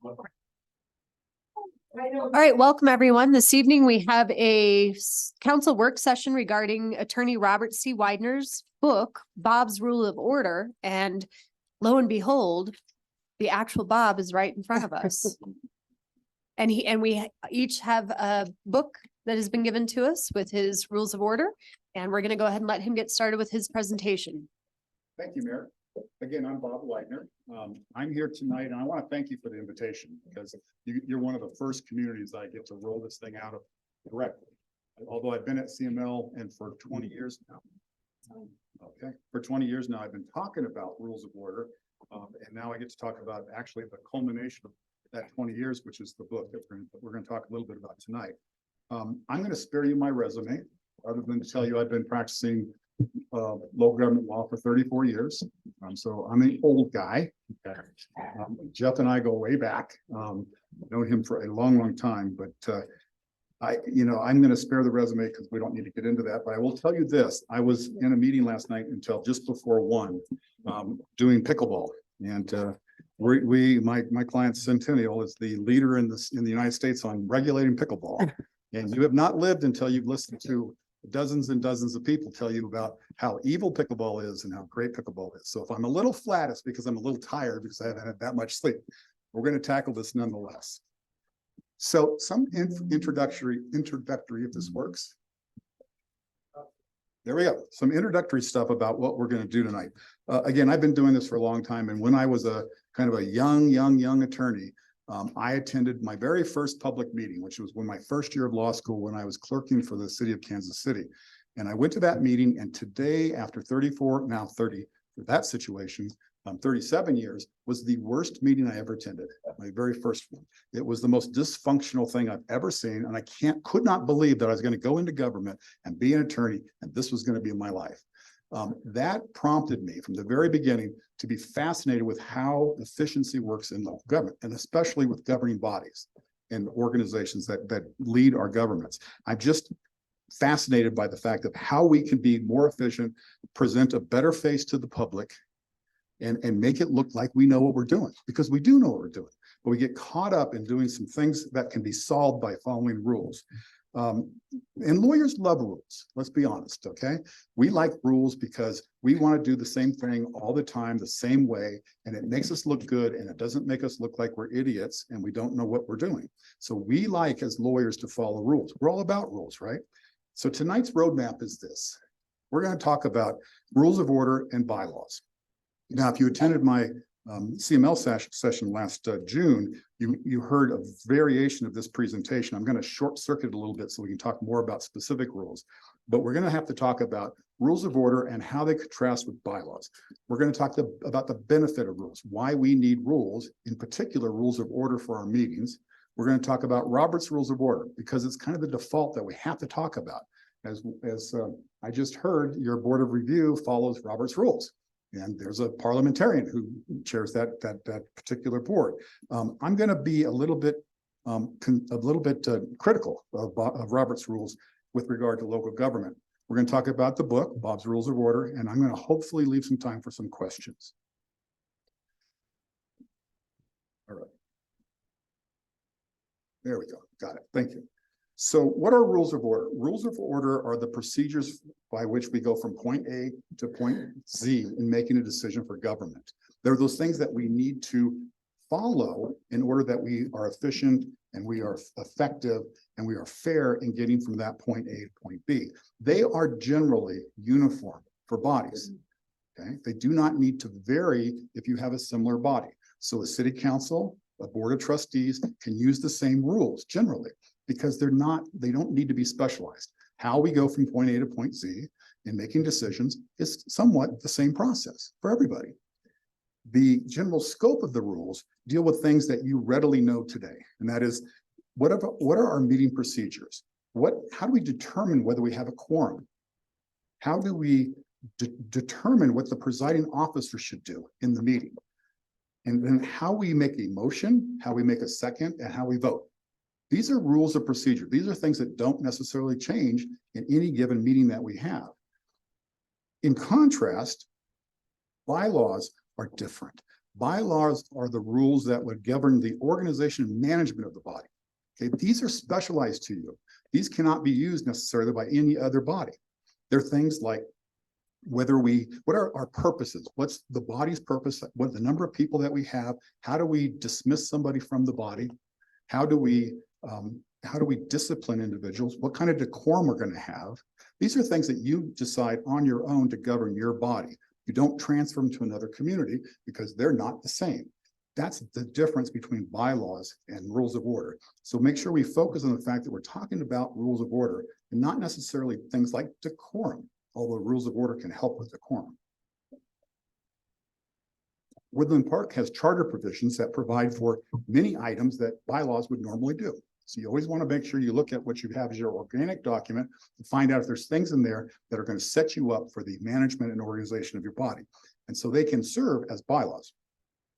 All right, welcome everyone. This evening we have a council work session regarding Attorney Robert C. Widener's book, Bob's Rule of Order. And lo and behold, the actual Bob is right in front of us. And we each have a book that has been given to us with his rules of order. And we're going to go ahead and let him get started with his presentation. Thank you, Mayor. Again, I'm Bob Widener. I'm here tonight and I want to thank you for the invitation because you're one of the first communities I get to roll this thing out of directly. Although I've been at CML and for 20 years now. Okay, for 20 years now, I've been talking about rules of order. And now I get to talk about actually the culmination of that 20 years, which is the book that we're going to talk a little bit about tonight. I'm going to spare you my resume, other than to tell you I've been practicing local government law for 34 years. So I'm an old guy. Jeff and I go way back. Known him for a long time, but I'm going to spare the resume because we don't need to get into that. But I will tell you this: I was in a meeting last night until just before 1, doing pickleball, and my client Centennial is the leader in the United States on regulating pickleball, and you have not lived until you've listened to dozens and dozens of people tell you about how evil pickleball is and how great pickleball is. So if I'm a little flat, it's because I'm a little tired because I haven't had that much sleep. We're going to tackle this nonetheless. So some introductory, if this works. There we go. Some introductory stuff about what we're going to do tonight. Again, I've been doing this for a long time. And when I was a kind of a young attorney, I attended my very first public meeting, which was when my first year of law school, when I was clerking for the city of Kansas City. And I went to that meeting, and today, after 34, now 30, for that situation, 37 years, was the worst meeting I ever attended, my very first one. It was the most dysfunctional thing I've ever seen, and I could not believe that I was going to go into government and be an attorney, and this was going to be my life. That prompted me from the very beginning to be fascinated with how efficiency works in local government, and especially with governing bodies and organizations that lead our governments. I'm just fascinated by the fact of how we can be more efficient, present a better face to the public, and make it look like we know what we're doing, because we do know what we're doing, but we get caught up in doing some things that can be solved by following rules. And lawyers love rules. Let's be honest. Okay. We like rules because we want to do the same thing all the time, the same way, and it makes us look good, and it doesn't make us look like we're idiots and we don't know what we're doing. So we like, as lawyers, to follow rules. We're all about rules, right? So tonight's roadmap is this. We're going to talk about rules of order and bylaws. Now, if you attended my CML session last June, you heard a variation of this presentation. I'm going to short circuit a little bit so we can talk more about specific rules, but we're going to have to talk about rules of order and how they contrast with bylaws. We're going to talk about the benefit of rules, why we need rules, in particular rules of order for our meetings. We're going to talk about Robert's Rules of Order because it's kind of the default that we have to talk about. As I just heard, your Board of Review follows Robert's Rules. And there's a parliamentarian who chairs that particular board. I'm going to be a little bit critical of Robert's rules with regard to local government. We're going to talk about the book, Bob's Rules of Order, and I'm going to hopefully leave some time for some questions. All right. There we go. Got it. Thank you. So what are rules of order? Rules of order are the procedures by which we go from point A to point Z in making a decision for government. They're those things that we need to follow in order that we are efficient and we are effective and we are fair in getting from that point A to point B. They are generally uniform for bodies. Okay, they do not need to vary if you have a similar body. So a city council, a board of trustees can use the same rules generally, because they don't need to be specialized. How we go from point A to point Z in making decisions is somewhat the same process for everybody. The general scope of the rules deal with things that you readily know today. And that is, what are our meeting procedures? How do we determine whether we have a quorum? How do we determine what the presiding officer should do in the meeting? And then how we make a motion, how we make a second, and how we vote. These are rules of procedure. These are things that don't necessarily change in any given meeting that we have. In contrast, bylaws are different. Bylaws are the rules that would govern the organization and management of the body. Okay, these are specialized to you. These cannot be used necessarily by any other body. They're things like what are our purposes? What's the body's purpose? What the number of people that we have? How do we dismiss somebody from the body? How do we discipline individuals? What kind of decorum we're going to have? These are things that you decide on your own to govern your body. You don't transfer them to another community because they're not the same. That's the difference between bylaws and rules of order. So make sure we focus on the fact that we're talking about rules of order and not necessarily things like decorum, although rules of order can help with decorum. Woodland Park has charter provisions that provide for many items that bylaws would normally do. So you always want to make sure you look at what you have as your organic document to find out if there's things in there that are going to set you up for the management and organization of your body. And so they can serve as bylaws.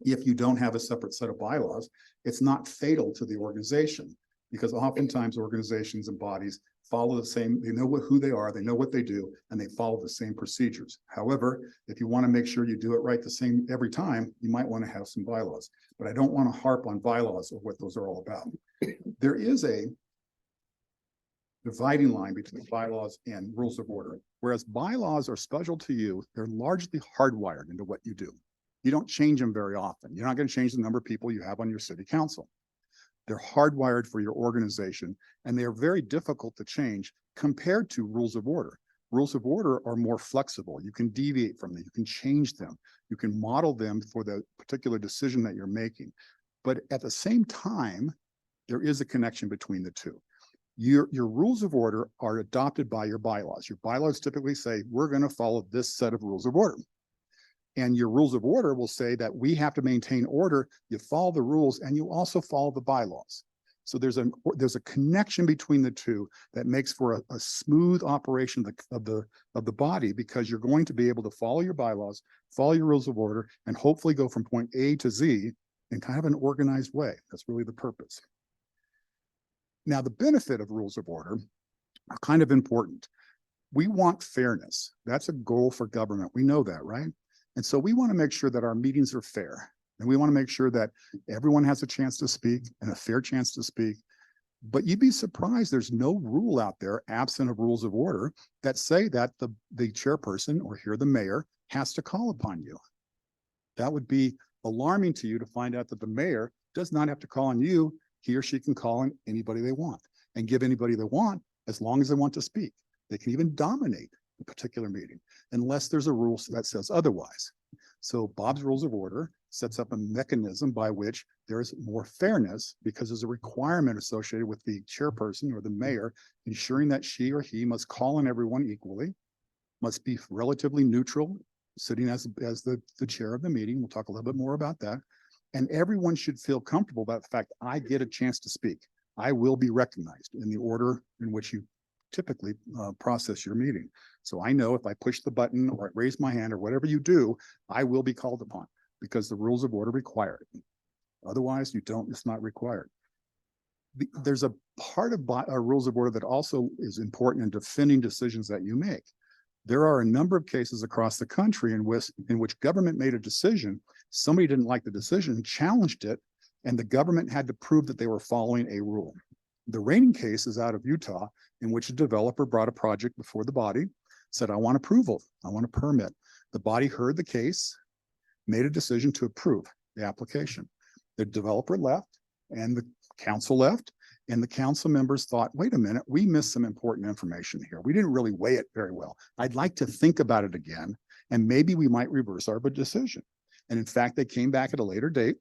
If you don't have a separate set of bylaws, it's not fatal to the organization, because oftentimes organizations and bodies follow the same, they know who they are, they know what they do, and they follow the same procedures. However, if you want to make sure you do it right the same every time, you might want to have some bylaws. But I don't want to harp on bylaws or what those are all about. There is a dividing line between bylaws and rules of order. Whereas bylaws are special to you, they're largely hardwired into what you do. You don't change them very often. You're not going to change the number of people you have on your city council. They're hardwired for your organization, and they are very difficult to change compared to rules of order. Rules of order are more flexible. You can deviate from them. You can change them. You can model them for the particular decision that you're making. But at the same time, there is a connection between the two. Your rules of order are adopted by your bylaws. Your bylaws typically say, we're going to follow this set of rules of order. And your rules of order will say that we have to maintain order. You follow the rules and you also follow the bylaws. So there's a connection between the two that makes for a smooth operation of the body, because you're going to be able to follow your bylaws, follow your rules of order, and hopefully go from point A to Z in kind of an organized way. That's really the purpose. Now, the benefit of rules of order are kind of important. We want fairness. That's a goal for government. We know that, right? And so we want to make sure that our meetings are fair. And we want to make sure that everyone has a chance to speak and a fair chance to speak. But you'd be surprised, there's no rule out there, absent of rules of order, that say that the chairperson, or here the mayor, has to call upon you. That would be alarming to you to find out that the mayor does not have to call on you. He or she can call on anybody they want and give anybody they want, as long as they want to speak. They can even dominate a particular meeting unless there's a rule that says otherwise. So Bob's Rules of Order sets up a mechanism by which there is more fairness, because there's a requirement associated with the chairperson or the mayor ensuring that she or he must call on everyone equally, must be relatively neutral, sitting as the chair of the meeting. We'll talk a little bit more about that. And everyone should feel comfortable about the fact I get a chance to speak. I will be recognized in the order in which you typically process your meeting. So I know if I push the button or I raise my hand or whatever you do, I will be called upon, because the rules of order require it. Otherwise, you don't, it's not required. There's a part of rules of order that also is important in defending decisions that you make. There are a number of cases across the country in which government made a decision, somebody didn't like the decision, challenged it, and the government had to prove that they were following a rule. The Raining case is out of Utah, in which a developer brought a project before the body, said, I want approval, I want a permit. The body heard the case, made a decision to approve the application. The developer left and the council left, and the council members thought, wait a minute, we missed some important information here. We didn't really weigh it very well. I'd like to think about it again, and maybe we might reverse our decision. And in fact, they came back at a later date.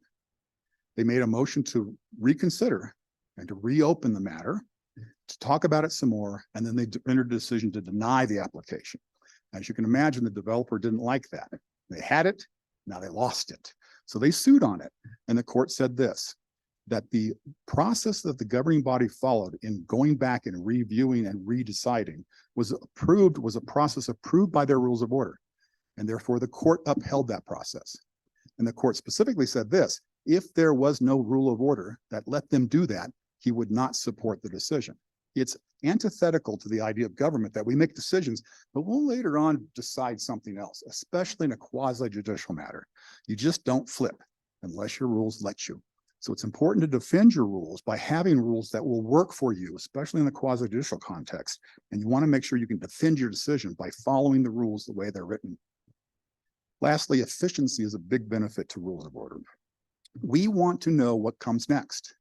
They made a motion to reconsider and to reopen the matter, to talk about it some more, and then they entered a decision to deny the application. As you can imagine, the developer didn't like that. They had it, now they lost it. So they sued on it, and the court said this, that the process that the governing body followed in going back and reviewing and redeciding was a process approved by their rules of order, and therefore the court upheld that process. And the court specifically said this, if there was no rule of order that let them do that, he would not support the decision. It's antithetical to the idea of government that we make decisions, but we'll later on decide something else, especially in a quasi-judicial matter. You just don't flip unless your rules let you. So it's important to defend your rules by having rules that will work for you, especially in the quasi-judicial context. And you want to make sure you can defend your decision by following the rules the way they're written. Lastly, efficiency is a big benefit to rules of order. We want to know what comes next.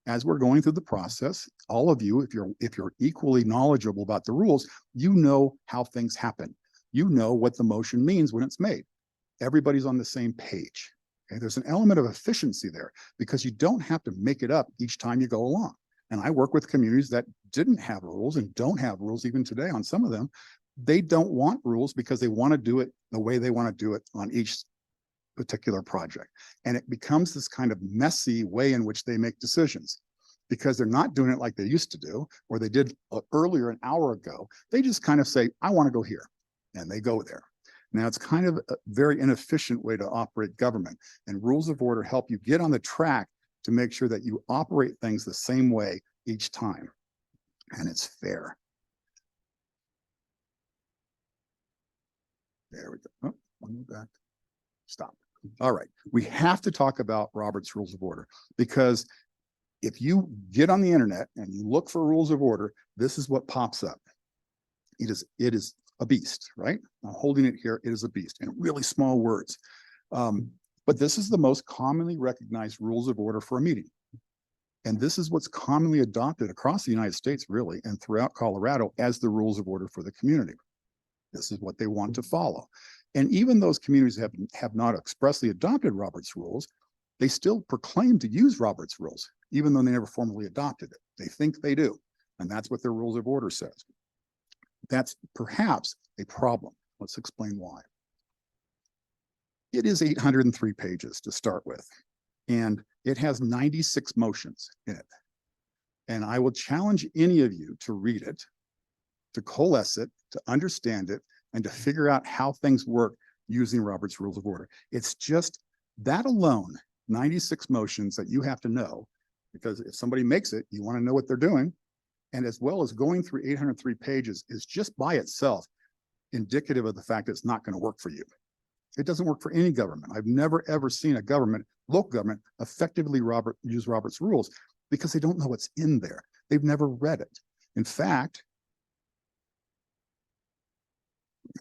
As we're going through the process, all of you, if you're equally knowledgeable about the rules, you know how things happen. You know what the motion means when it's made. Everybody's on the same page. Okay? There's an element of efficiency there because you don't have to make it up each time you go along. And I work with communities that didn't have rules and don't have rules even today on some of them. They don't want rules because they want to do it the way they want to do it on each particular project. And it becomes this kind of messy way in which they make decisions because they're not doing it like they used to do, or they did earlier an hour ago. They just kind of say, I want to go here, and they go there. Now, it's kind of a very inefficient way to operate government, and rules of order help you get on the track to make sure that you operate things the same way each time, and it's fair. There we go. Oh, one more back. Stop. All right. We have to talk about Robert's Rules of Order because if you get on the internet and you look for rules of order, this is what pops up. It is a beast, right? I'm holding it here. It is a beast in really small words. But this is the most commonly recognized rules of order for a meeting. And this is what's commonly adopted across the United States, really, and throughout Colorado as the rules of order for the community. This is what they want to follow. And even those communities have not expressly adopted Robert's rules, they still proclaim to use Robert's rules, even though they never formally adopted it. They think they do. And that's what their rules of order says. That's perhaps a problem. Let's explain why. It is 803 pages to start with, and it has 96 motions in it. And I will challenge any of you to read it, to coalesce it, to understand it, and to figure out how things work using Robert's Rules of Order. It's just that alone, 96 motions that you have to know, because if somebody makes it, you want to know what they're doing. And as well as going through 803 pages is just by itself indicative of the fact that it's not going to work for you. It doesn't work for any government. I've never, ever seen a government, local government, effectively use Robert's rules because they don't know what's in there. They've never read it. In fact,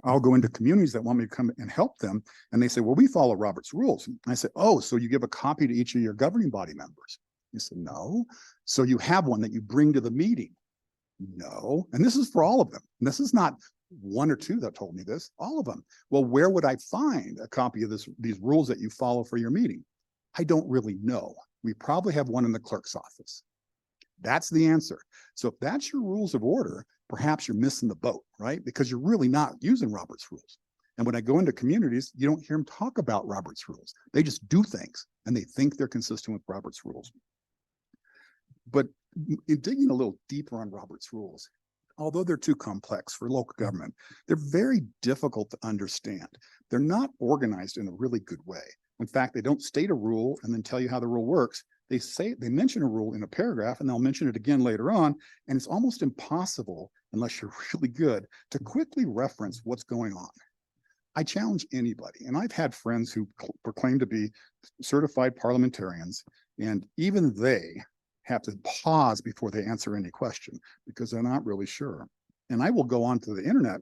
I'll go into communities that want me to come and help them, and they say, well, we follow Robert's rules. And I say, oh, so you give a copy to each of your governing body members? You say, no. So you have one that you bring to the meeting? No. And this is for all of them. And this is not one or two that told me this, all of them. Well, where would I find a copy of these rules that you follow for your meeting? I don't really know. We probably have one in the clerk's office. That's the answer. So if that's your rules of order, perhaps you're missing the boat, right? Because you're really not using Robert's rules. And when I go into communities, you don't hear them talk about Robert's rules. They just do things and they think they're consistent with Robert's rules. But in digging a little deeper on Robert's rules, although they're too complex for local government, they're very difficult to understand. They're not organized in a really good way. In fact, they don't state a rule and then tell you how the rule works. They mention a rule in a paragraph and they'll mention it again later on. And it's almost impossible, unless you're really good, to quickly reference what's going on. I challenge anybody, and I've had friends who proclaim to be certified parliamentarians, and even they have to pause before they answer any question because they're not really sure. And I will go onto the internet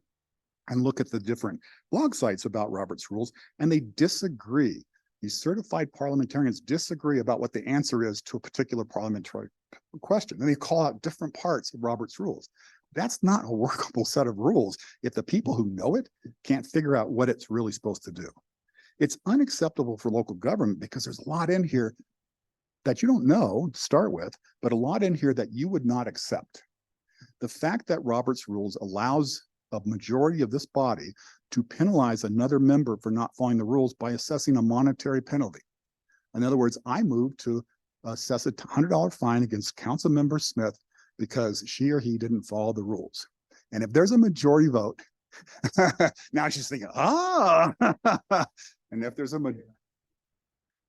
and look at the different blog sites about Robert's rules, and they disagree. These certified parliamentarians disagree about what the answer is to a particular parliamentary question. And they call out different parts of Robert's rules. That's not a workable set of rules if the people who know it can't figure out what it's really supposed to do. It's unacceptable for local government because there's a lot in here that you don't know to start with, but a lot in here that you would not accept. The fact that Robert's rules allows a majority of this body to penalize another member for not following the rules by assessing a monetary penalty. In other words, I moved to assess a $100 fine against Council Member Smith because she or he didn't follow the rules. And if there's a majority vote, now she's thinking, and if there's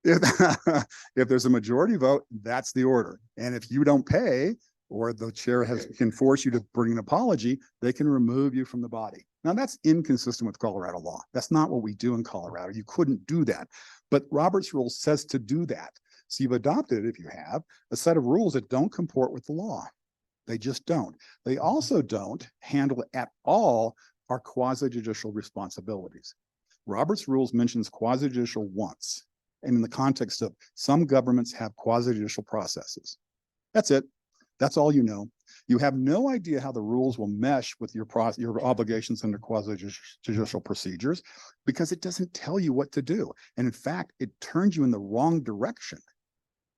if there's a majority vote, that's the order. And if you don't pay, or the chair can force you to bring an apology, they can remove you from the body. Now that's inconsistent with Colorado law. That's not what we do in Colorado. You couldn't do that. But Robert's Rule says to do that. So you've adopted, if you have, a set of rules that don't comport with the law. They just don't. They also don't handle at all our quasi-judicial responsibilities. Robert's Rules mentions quasi-judicial once, and in the context of some governments have quasi-judicial processes. That's it. That's all you know. You have no idea how the rules will mesh with your obligations under quasi-judicial procedures because it doesn't tell you what to do. And in fact, it turns you in the wrong direction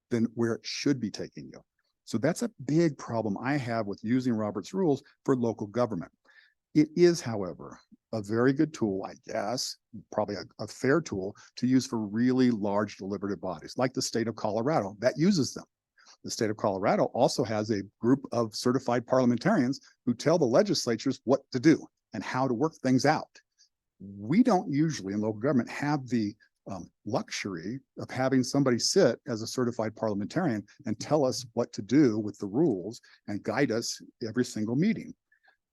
than where it should be taking you. So that's a big problem I have with using Robert's Rules for local government. It is, however, a very good tool, I guess, probably a fair tool to use for really large deliberative bodies, like the state of Colorado that uses them. The state of Colorado also has a group of certified parliamentarians who tell the legislatures what to do and how to work things out. We don't usually in local government have the luxury of having somebody sit as a certified parliamentarian and tell us what to do with the rules and guide us every single meeting.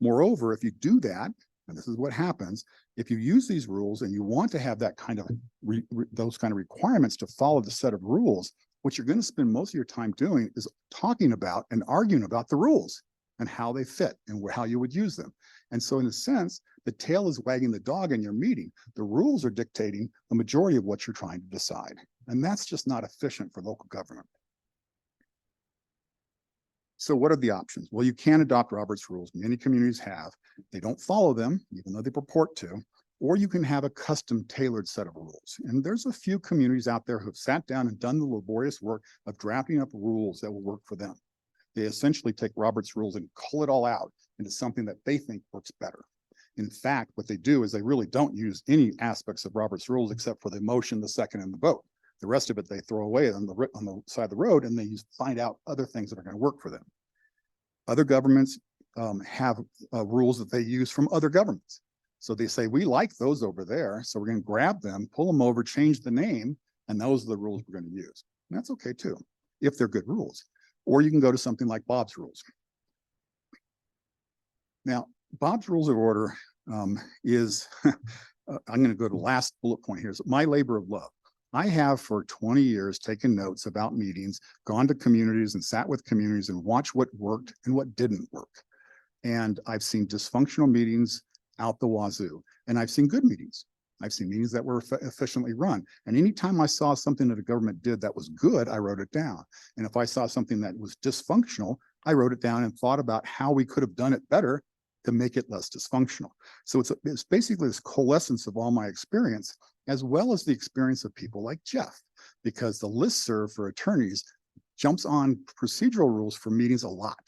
Moreover, if you do that, and this is what happens, if you use these rules and you want to have that kind of those kind of requirements to follow the set of rules, what you're going to spend most of your time doing is talking about and arguing about the rules and how they fit and how you would use them. And so in a sense, the tail is wagging the dog in your meeting. The rules are dictating the majority of what you're trying to decide. And that's just not efficient for local government. So what are the options? Well, you can adopt Robert's Rules. Many communities have. They don't follow them, even though they purport to. Or you can have a custom tailored set of rules. And there's a few communities out there who have sat down and done the laborious work of drafting up rules that will work for them. They essentially take Robert's Rules and cull it all out into something that they think works better. In fact, what they do is they really don't use any aspects of Robert's Rules except for the motion, the second, and the vote. The rest of it they throw away on the side of the road, and they find out other things that are going to work for them. Other governments have rules that they use from other governments. So they say, we like those over there, so we're going to grab them, pull them over, change the name, and those are the rules we're going to use. And that's okay too, if they're good rules. Or you can go to something like Bob's Rules. Now, Bob's Rules of Order is, I'm going to go to the last bullet point here, is my labor of love. I have for 20 years taken notes about meetings, gone to communities and sat with communities and watched what worked and what didn't work. And I've seen dysfunctional meetings out the wazoo, and I've seen good meetings. I've seen meetings that were efficiently run. And anytime I saw something that a government did that was good, I wrote it down. And if I saw something that was dysfunctional, I wrote it down and thought about how we could have done it better to make it less dysfunctional. So it's basically this coalescence of all my experience, as well as the experience of people like Jeff, because the listserv for attorneys jumps on procedural rules for meetings a lot.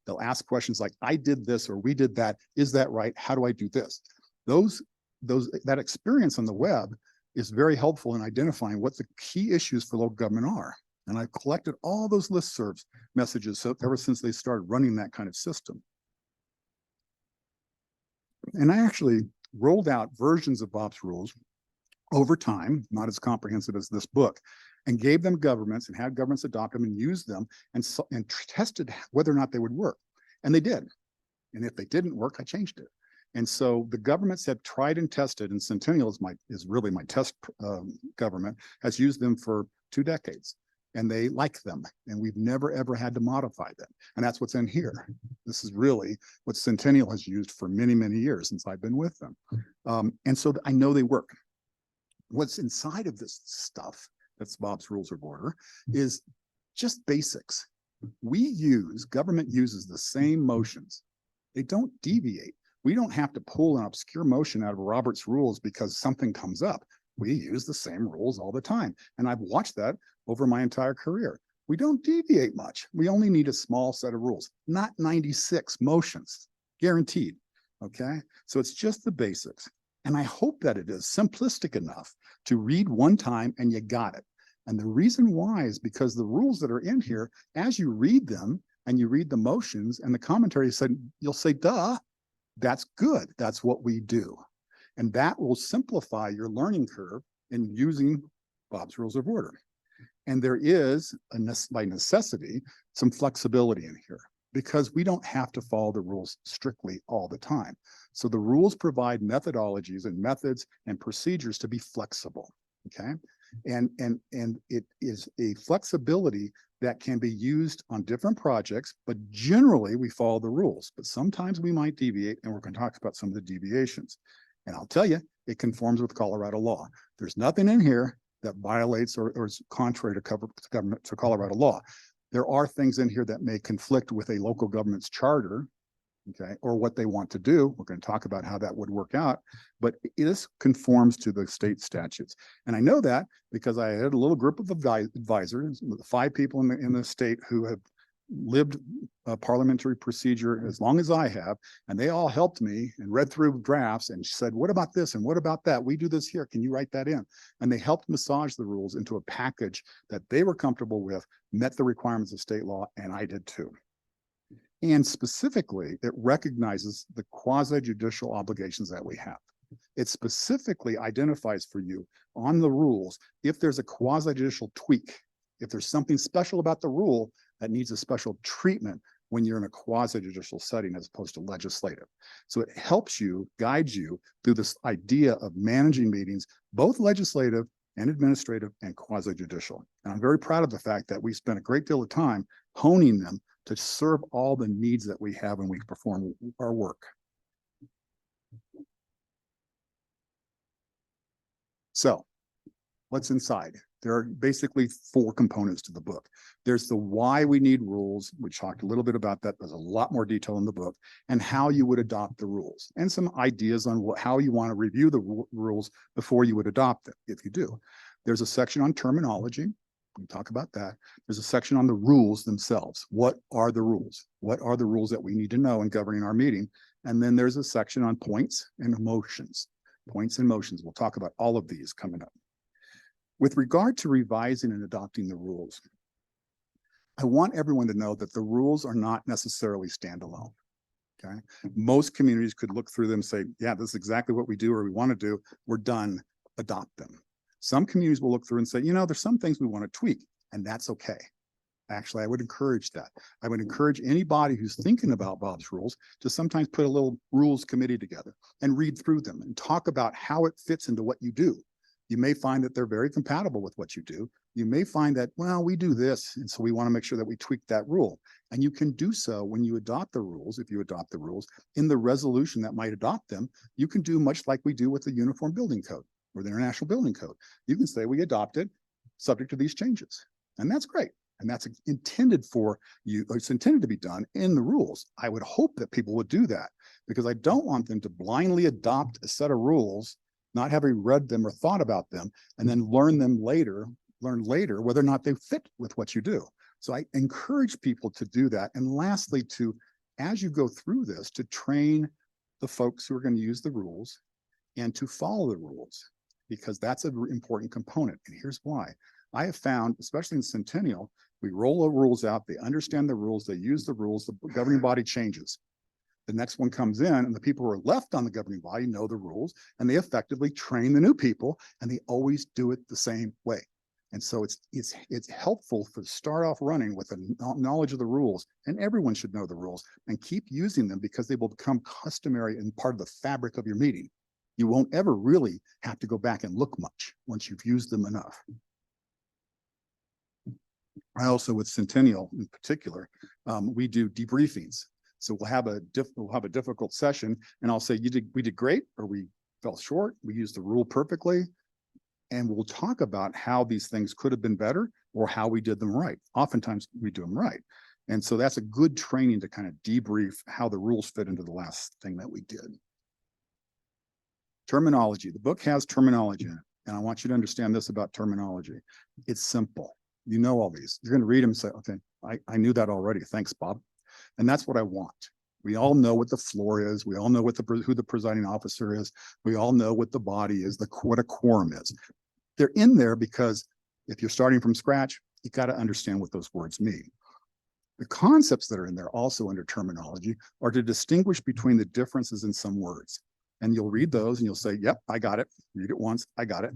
They'll ask questions like, I did this or we did that. Is that right? How do I do this? That experience on the web is very helpful in identifying what the key issues for local government are. And I've collected all those listservs messages ever since they started running that kind of system. And I actually rolled out versions of Bob's Rules over time, not as comprehensive as this book, and gave them governments and had governments adopt them and use them and tested whether or not they would work. And they did. And if they didn't work, I changed it. And so the governments have tried and tested, and Centennial is really my test government, has used them for 2 decades. And they like them, and we've never, ever had to modify them. And that's what's in here. This is really what Centennial has used for many, many years since I've been with them. And so I know they work. What's inside of this stuff, that's Bob's Rules of Order, is just basics. Government uses the same motions. They don't deviate. We don't have to pull an obscure motion out of Robert's Rules because something comes up. We use the same rules all the time. And I've watched that over my entire career. We don't deviate much. We only need a small set of rules, not 96 motions, guaranteed. Okay, so it's just the basics. And I hope that it is simplistic enough to read one time and you got it. And the reason why is because the rules that are in here, as you read them and you read the motions and the commentary, you'll say, duh, that's good. That's what we do. And that will simplify your learning curve in using Bob's Rules of Order. And there is, by necessity, some flexibility in here, because we don't have to follow the rules strictly all the time. So the rules provide methodologies and methods and procedures to be flexible, okay? And it is a flexibility that can be used on different projects, but generally we follow the rules. But sometimes we might deviate, and we're going to talk about some of the deviations. And I'll tell you, it conforms with Colorado law. There's nothing in here that violates or is contrary to Colorado law. There are things in here that may conflict with a local government's charter, okay, or what they want to do. We're going to talk about how that would work out, but this conforms to the state statutes. And I know that because I had a little group of advisors, 5 people in the state who have lived a parliamentary procedure as long as I have, and they all helped me and read through drafts and said, what about this and what about that? We do this here. Can you write that in? And they helped massage the rules into a package that they were comfortable with, met the requirements of state law, and I did too. And specifically, it recognizes the quasi-judicial obligations that we have. It specifically identifies for you on the rules if there's a quasi-judicial tweak, if there's something special about the rule that needs a special treatment when you're in a quasi-judicial setting as opposed to legislative. So it helps you, guides you through this idea of managing meetings, both legislative and administrative and quasi-judicial. And I'm very proud of the fact that we spent a great deal of time honing them to serve all the needs that we have when we perform our work. So what's inside? There are basically 4 components to the book. There's the why we need rules. We talked a little bit about that. There's a lot more detail in the book, and how you would adopt the rules, and some ideas on how you want to review the rules before you would adopt them, if you do. There's a section on terminology. We talk about that. There's a section on the rules themselves. What are the rules? What are the rules that we need to know in governing our meeting? And then there's a section on points and emotions. Points and motions. We'll talk about all of these coming up. With regard to revising and adopting the rules, I want everyone to know that the rules are not necessarily standalone. Okay. Most communities could look through them and say, yeah, this is exactly what we do or we want to do. We're done. Adopt them. Some communities will look through and say, you know, there's some things we want to tweak, and that's okay. Actually, I would encourage that. I would encourage anybody who's thinking about Bob's rules to sometimes put a little rules committee together and read through them and talk about how it fits into what you do. You may find that they're very compatible with what you do. You may find that, well, we do this, and so we want to make sure that we tweak that rule. And you can do so when you adopt the rules, if you adopt the rules, in the resolution that might adopt them. You can do much like we do with the Uniform Building Code or the International Building Code. You can say we adopted subject to these changes, and that's great. And that's intended for you, or it's intended to be done in the rules. I would hope that people would do that, because I don't want them to blindly adopt a set of rules, not having read them or thought about them, and then learn later whether or not they fit with what you do. So I encourage people to do that. And lastly, as you go through this, to train the folks who are going to use the rules and to follow the rules, because that's an important component. And here's why. I have found, especially in Centennial, we roll the rules out, they understand the rules, they use the rules, the governing body changes. The next one comes in, and the people who are left on the governing body know the rules, and they effectively train the new people, and they always do it the same way. And so it's helpful to start off running with a knowledge of the rules, and everyone should know the rules and keep using them, because they will become customary and part of the fabric of your meeting. You won't ever really have to go back and look much once you've used them enough. I also, with Centennial in particular, we do debriefings. So we'll have a difficult session, and I'll say, we did great, or we fell short. We used the rule perfectly. And we'll talk about how these things could have been better, or how we did them right. Oftentimes we do them right. And so that's a good training to kind of debrief how the rules fit into the last thing that we did. Terminology. The book has terminology in it. And I want you to understand this about terminology. It's simple. You know all these. You're going to read them and say, okay, I knew that already. Thanks, Bob. And that's what I want. We all know what the floor is. We all know what who the presiding officer is. We all know what the body is, what a quorum is. They're in there because if you're starting from scratch, you got to understand what those words mean. The concepts that are in there also under terminology are to distinguish between the differences in some words. And you'll read those and you'll say, yep, I got it. Read it once, I got it.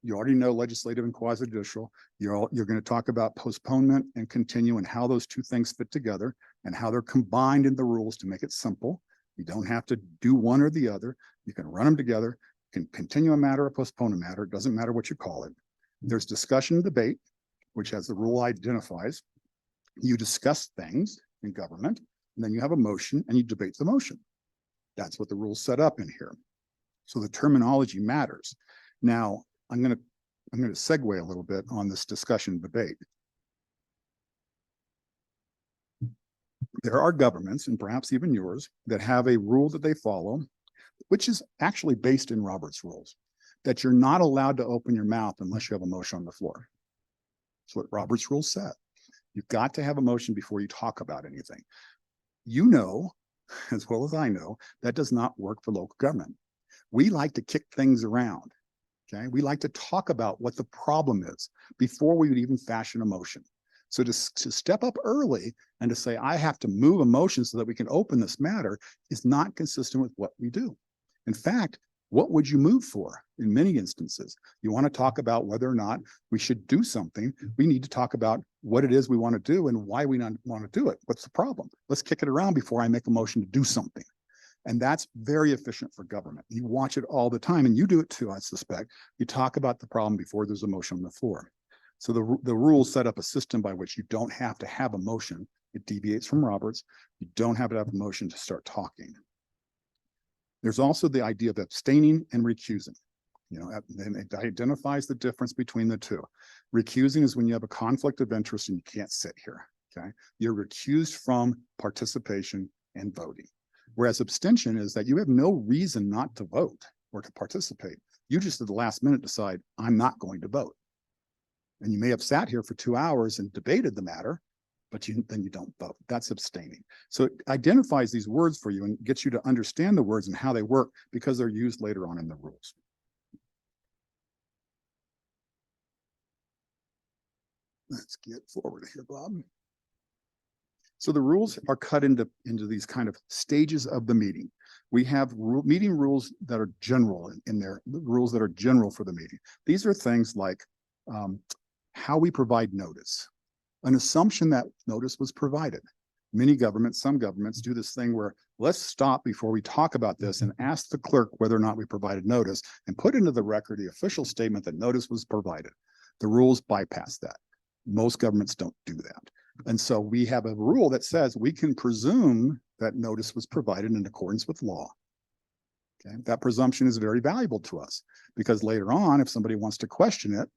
You already know legislative and quasi-judicial. You're going to talk about postponement and continue and how those two things fit together and how they're combined in the rules to make it simple. You don't have to do one or the other. You can run them together, you can continue a matter or postpone a matter. It doesn't matter what you call it. There's discussion and debate, which as the rule identifies, you discuss things in government, and then you have a motion and you debate the motion. That's what the rules set up in here. So the terminology matters. Now, I'm going to segue a little bit on this discussion debate. There are governments, and perhaps even yours, that have a rule that they follow, which is actually based in Robert's rules, that you're not allowed to open your mouth unless you have a motion on the floor. That's what Robert's rules said. You've got to have a motion before you talk about anything. You know, as well as I know, that does not work for local government. We like to kick things around. Okay, we like to talk about what the problem is before we would even fashion a motion. So to step up early and to say, I have to move a motion so that we can open this matter is not consistent with what we do. In fact, what would you move for in many instances? You want to talk about whether or not we should do something. We need to talk about what it is we want to do and why we not want to do it. What's the problem? Let's kick it around before I make a motion to do something. And that's very efficient for government. You watch it all the time, and you do it too, I suspect. You talk about the problem before there's a motion on the floor. So the rules set up a system by which you don't have to have a motion. It deviates from Roberts. You don't have to have a motion to start talking. There's also the idea of abstaining and recusing. You know, and it identifies the difference between the two. Recusing is when you have a conflict of interest and you can't sit here. Okay, you're recused from participation and voting. Whereas abstention is that you have no reason not to vote or to participate. You just at the last minute decide, I'm not going to vote. And you may have sat here for 2 hours and debated the matter, but then you don't vote. That's abstaining. So it identifies these words for you and gets you to understand the words and how they work because they're used later on in the rules. Let's get forward here, Bob. So the rules are cut into these kind of stages of the meeting. We have meeting rules that are general in there, the rules that are general for the meeting. These are things like how we provide notice, an assumption that notice was provided. Many governments, some governments do this thing where let's stop before we talk about this and ask the clerk whether or not we provided notice and put into the record the official statement that notice was provided. The rules bypass that. Most governments don't do that. And so we have a rule that says we can presume that notice was provided in accordance with law. Okay, that presumption is very valuable to us because later on, if somebody wants to question it,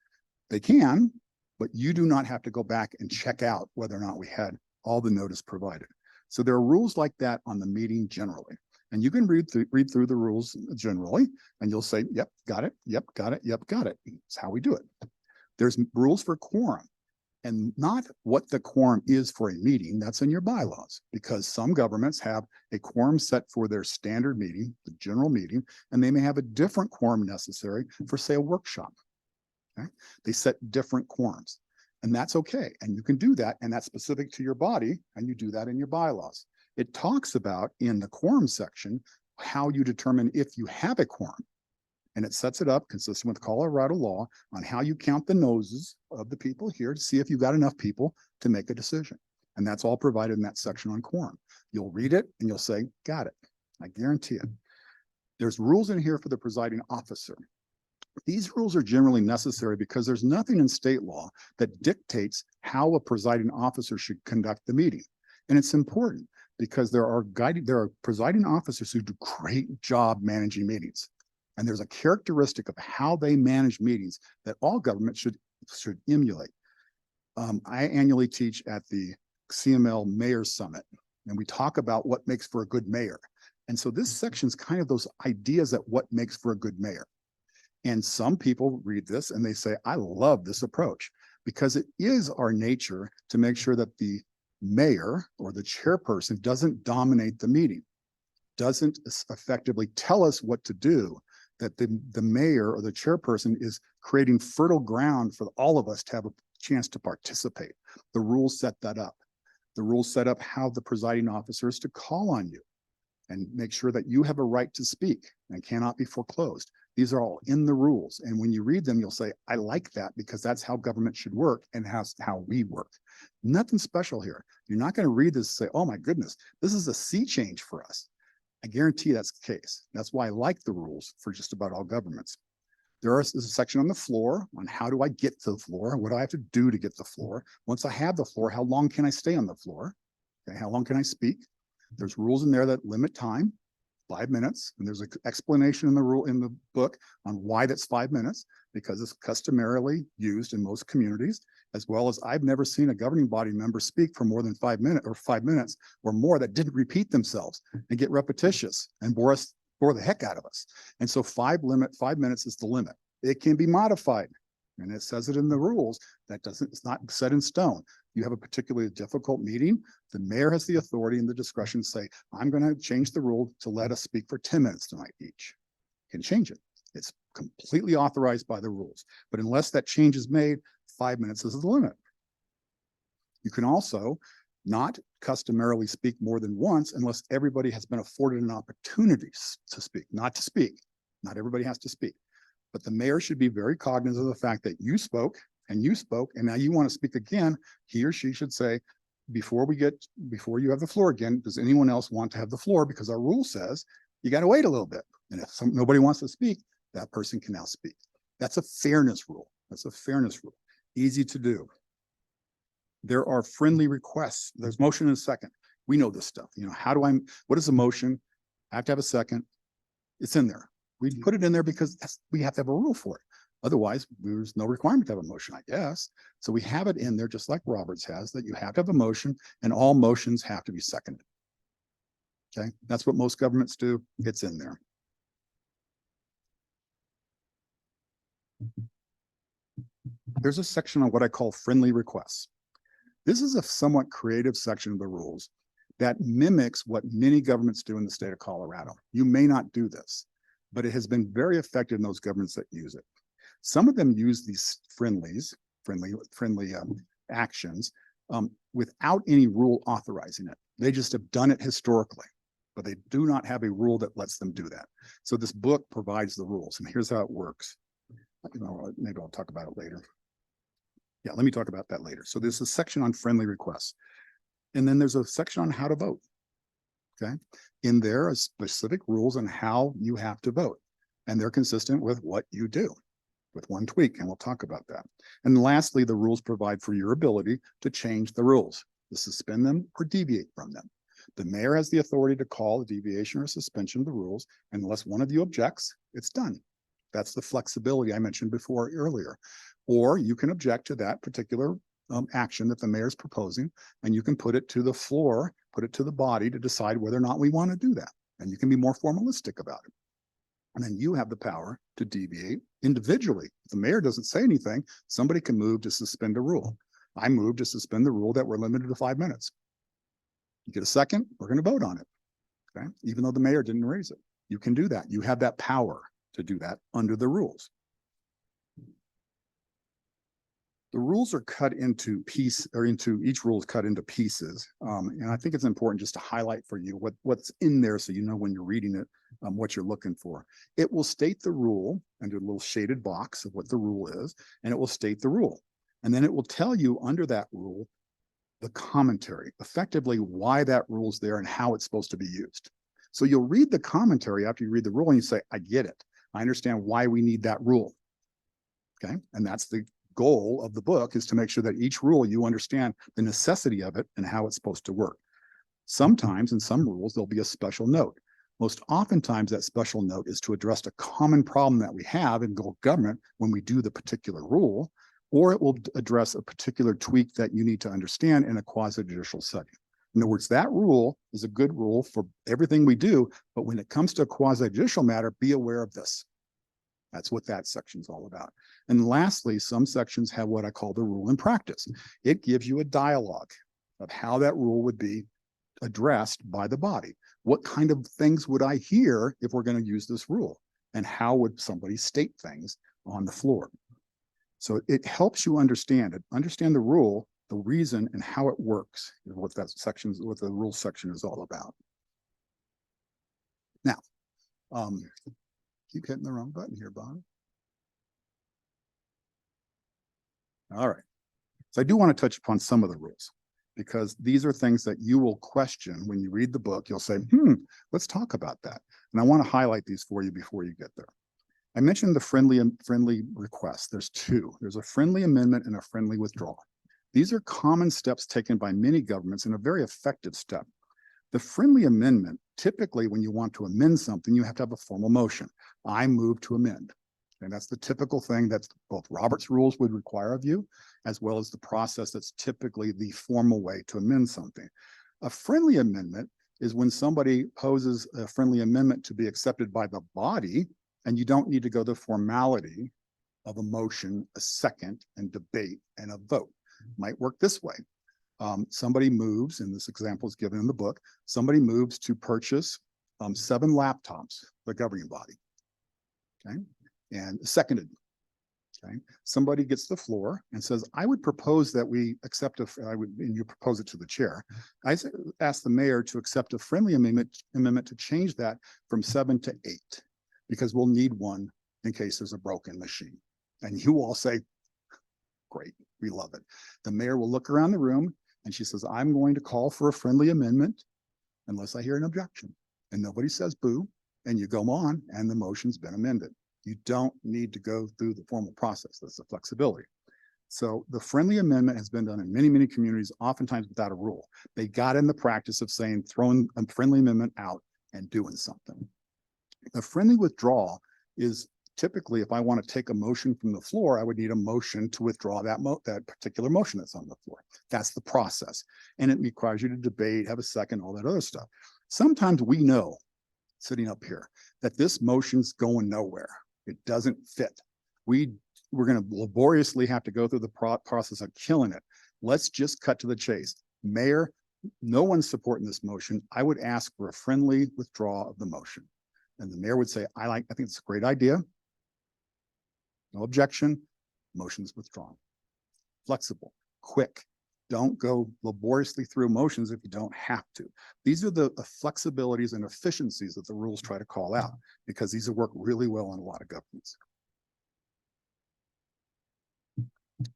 they can, but you do not have to go back and check out whether or not we had all the notice provided. So there are rules like that on the meeting generally. And you can read through the rules generally, and you'll say, yep, got it, yep, got it, yep, got it. It's how we do it. There's rules for quorum. And not what the quorum is for a meeting, that's in your bylaws, because some governments have a quorum set for their standard meeting, the general meeting, and they may have a different quorum necessary for, say, a workshop. Okay? They set different quorums, and that's okay. And you can do that, and that's specific to your body, and you do that in your bylaws. It talks about in the quorum section how you determine if you have a quorum. And it sets it up consistent with Colorado law on how you count the noses of the people here to see if you've got enough people to make a decision. And that's all provided in that section on quorum. You'll read it and you'll say, got it. I guarantee it. There's rules in here for the presiding officer. These rules are generally necessary because there's nothing in state law that dictates how a presiding officer should conduct the meeting. And it's important because there are presiding officers who do a great job managing meetings. And there's a characteristic of how they manage meetings that all governments should emulate. I annually teach at the CML Mayor's Summit, and we talk about what makes for a good mayor. And so this section is kind of those ideas that what makes for a good mayor. And some people read this and they say, I love this approach because it is our nature to make sure that the mayor or the chairperson doesn't dominate the meeting, doesn't effectively tell us what to do, that the mayor or the chairperson is creating fertile ground for all of us to have a chance to participate. The rules set that up. The rules set up how the presiding officer is to call on you and make sure that you have a right to speak and cannot be foreclosed. These are all in the rules. And when you read them, you'll say, I like that because that's how government should work and how we work. Nothing special here. You're not going to read this and say, oh my goodness, this is a sea change for us. I guarantee that's the case. That's why I like the rules for just about all governments. There's a section on the floor on how do I get to the floor? What do I have to do to get to the floor? Once I have the floor, how long can I stay on the floor? Okay, how long can I speak? There's rules in there that limit time, 5 minutes. And there's an explanation in the rule in the book on why that's 5 minutes, because it's customarily used in most communities, as well as I've never seen a governing body member speak for more than 5 minutes or 5 minutes or more that didn't repeat themselves and get repetitious and bore the heck out of us. And so 5 minutes is the limit. It can be modified. And it says it in the rules. It's not set in stone. You have a particularly difficult meeting, the mayor has the authority and the discretion to say, I'm going to change the rule to let us speak for 10 minutes tonight each. You can change it. It's completely authorized by the rules. But unless that change is made, 5 minutes is the limit. You can also not customarily speak more than once unless everybody has been afforded an opportunity to speak, not to speak. Not everybody has to speak. But the mayor should be very cognizant of the fact that you spoke, and now you want to speak again. He or she should say, before you have the floor again, does anyone else want to have the floor? Because our rule says you got to wait a little bit. And if nobody wants to speak, that person can now speak. That's a fairness rule. That's a fairness rule. Easy to do. There are friendly requests. There's motion and a second. We know this stuff. You know, what is a motion? I have to have a second. It's in there. We put it in there because we have to have a rule for it. Otherwise, there's no requirement to have a motion, I guess. So we have it in there, just like Roberts has, that you have to have a motion and all motions have to be seconded. Okay, that's what most governments do. It's in there. There's a section on what I call friendly requests. This is a somewhat creative section of the rules that mimics what many governments do in the state of Colorado. You may not do this, but it has been very effective in those governments that use it. Some of them use these friendly actions without any rule authorizing it. They just have done it historically, but they do not have a rule that lets them do that. So this book provides the rules, and here's how it works. Maybe I'll talk about it later. Yeah, let me talk about that later. So there's a section on friendly requests, and then there's a section on how to vote. Okay, in there are specific rules on how you have to vote, and they're consistent with what you do, with one tweak, and we'll talk about that. And lastly, the rules provide for your ability to change the rules, to suspend them or deviate from them. The mayor has the authority to call a deviation or suspension of the rules, and unless one of you objects, it's done. That's the flexibility I mentioned before earlier. Or you can object to that particular action that the mayor is proposing, and you can put it to the floor, put it to the body to decide whether or not we want to do that. And you can be more formalistic about it. And then you have the power to deviate individually. If the mayor doesn't say anything, somebody can move to suspend a rule. I move to suspend the rule that we're limited to 5 minutes. You get a second, we're going to vote on it. Okay, even though the mayor didn't raise it, you can do that. You have that power to do that under the rules. The rules are cut into each rule is cut into pieces. And I think it's important just to highlight for you what's in there so you know when you're reading it, what you're looking for. It will state the rule under a little shaded box of what the rule is, and it will state the rule. And then it will tell you under that rule, the commentary, effectively why that rule's there and how it's supposed to be used. So you'll read the commentary after you read the rule and you say, I get it. I understand why we need that rule. Okay, and that's the goal of the book, is to make sure that each rule you understand the necessity of it and how it's supposed to work. Sometimes in some rules, there'll be a special note. Most oftentimes that special note is to address a common problem that we have in government when we do the particular rule, or it will address a particular tweak that you need to understand in a quasi-judicial setting. In other words, that rule is a good rule for everything we do, but when it comes to a quasi-judicial matter, be aware of this. That's what that section's all about. And lastly, some sections have what I call the rule in practice. It gives you a dialogue of how that rule would be addressed by the body. What kind of things would I hear if we're going to use this rule? And how would somebody state things on the floor? So it helps you understand the rule, the reason, and how it works, what the rule section is all about. Now, Keep hitting the wrong button here, Bob. All right. So I do want to touch upon some of the rules because these are things that you will question when you read the book. You'll say, let's talk about that. And I want to highlight these for you before you get there. I mentioned the friendly request. There's two. There's a friendly amendment and a friendly withdrawal. These are common steps taken by many governments and a very effective step. The friendly amendment, typically when you want to amend something, you have to have a formal motion. I move to amend. And that's the typical thing that both Robert's rules would require of you, as well as the process that's typically the formal way to amend something. A friendly amendment is when somebody poses a friendly amendment to be accepted by the body, and you don't need to go the formality of a motion, a second, and debate, and a vote. Might work this way. Somebody moves, and this example is given in the book, somebody moves to purchase 7 laptops, the governing body, okay, and seconded. Okay, somebody gets the floor and says, I would propose that we accept and you propose it to the chair. I ask the mayor to accept a friendly amendment to change that from 7 to 8, because we'll need one in case there's a broken machine. And you all say, great, we love it. The mayor will look around the room and she says, I'm going to call for a friendly amendment unless I hear an objection. And nobody says boo, and you go on and the motion's been amended. You don't need to go through the formal process. That's the flexibility. So the friendly amendment has been done in many, many communities, oftentimes without a rule. They got in the practice of saying, throwing a friendly amendment out and doing something. The friendly withdrawal is typically, if I want to take a motion from the floor, I would need a motion to withdraw that particular motion that's on the floor. That's the process. And it requires you to debate, have a second, all that other stuff. Sometimes we know, sitting up here, that this motion's going nowhere. It doesn't fit. We're going to laboriously have to go through the process of killing it. Let's just cut to the chase. Mayor, no one's supporting this motion. I would ask for a friendly withdrawal of the motion. And the mayor would say, I think it's a great idea. No objection. Motion's withdrawn. Flexible, quick. Don't go laboriously through motions if you don't have to. These are the flexibilities and efficiencies that the rules try to call out, because these have worked really well in a lot of governments.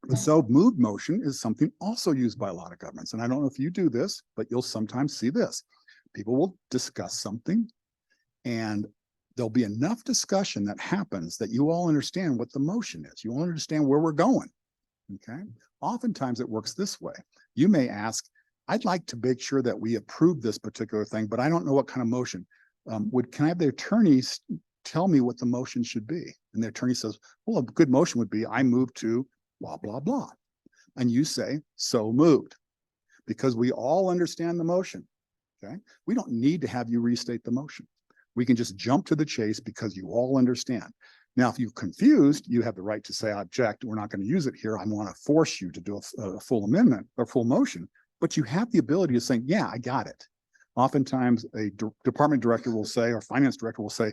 The so moved motion is something also used by a lot of governments. And I don't know if you do this, but you'll sometimes see this. People will discuss something and there'll be enough discussion that happens that you all understand what the motion is. You all understand where we're going. Okay. Oftentimes it works this way. You may ask, I'd like to make sure that we approve this particular thing, but I don't know what kind of motion. Can I have the attorneys tell me what the motion should be? And the attorney says, well, a good motion would be, I move to blah, blah, blah. And you say, so moved, because we all understand the motion. Okay. We don't need to have you restate the motion. We can just jump to the chase because you all understand. Now, if you're confused, you have the right to say, I object, we're not going to use it here. I want to force you to do a full amendment or full motion, but you have the ability to say, yeah, I got it. Oftentimes a department director will say, or finance director will say,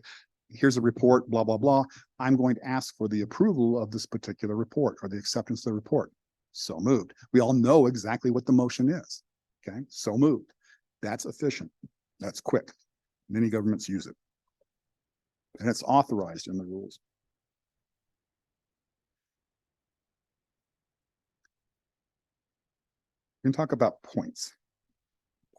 here's a report, blah, blah, blah. I'm going to ask for the approval of this particular report or the acceptance of the report. So moved. We all know exactly what the motion is. Okay, so moved. That's efficient. That's quick. Many governments use it. And it's authorized in the rules. We can talk about points.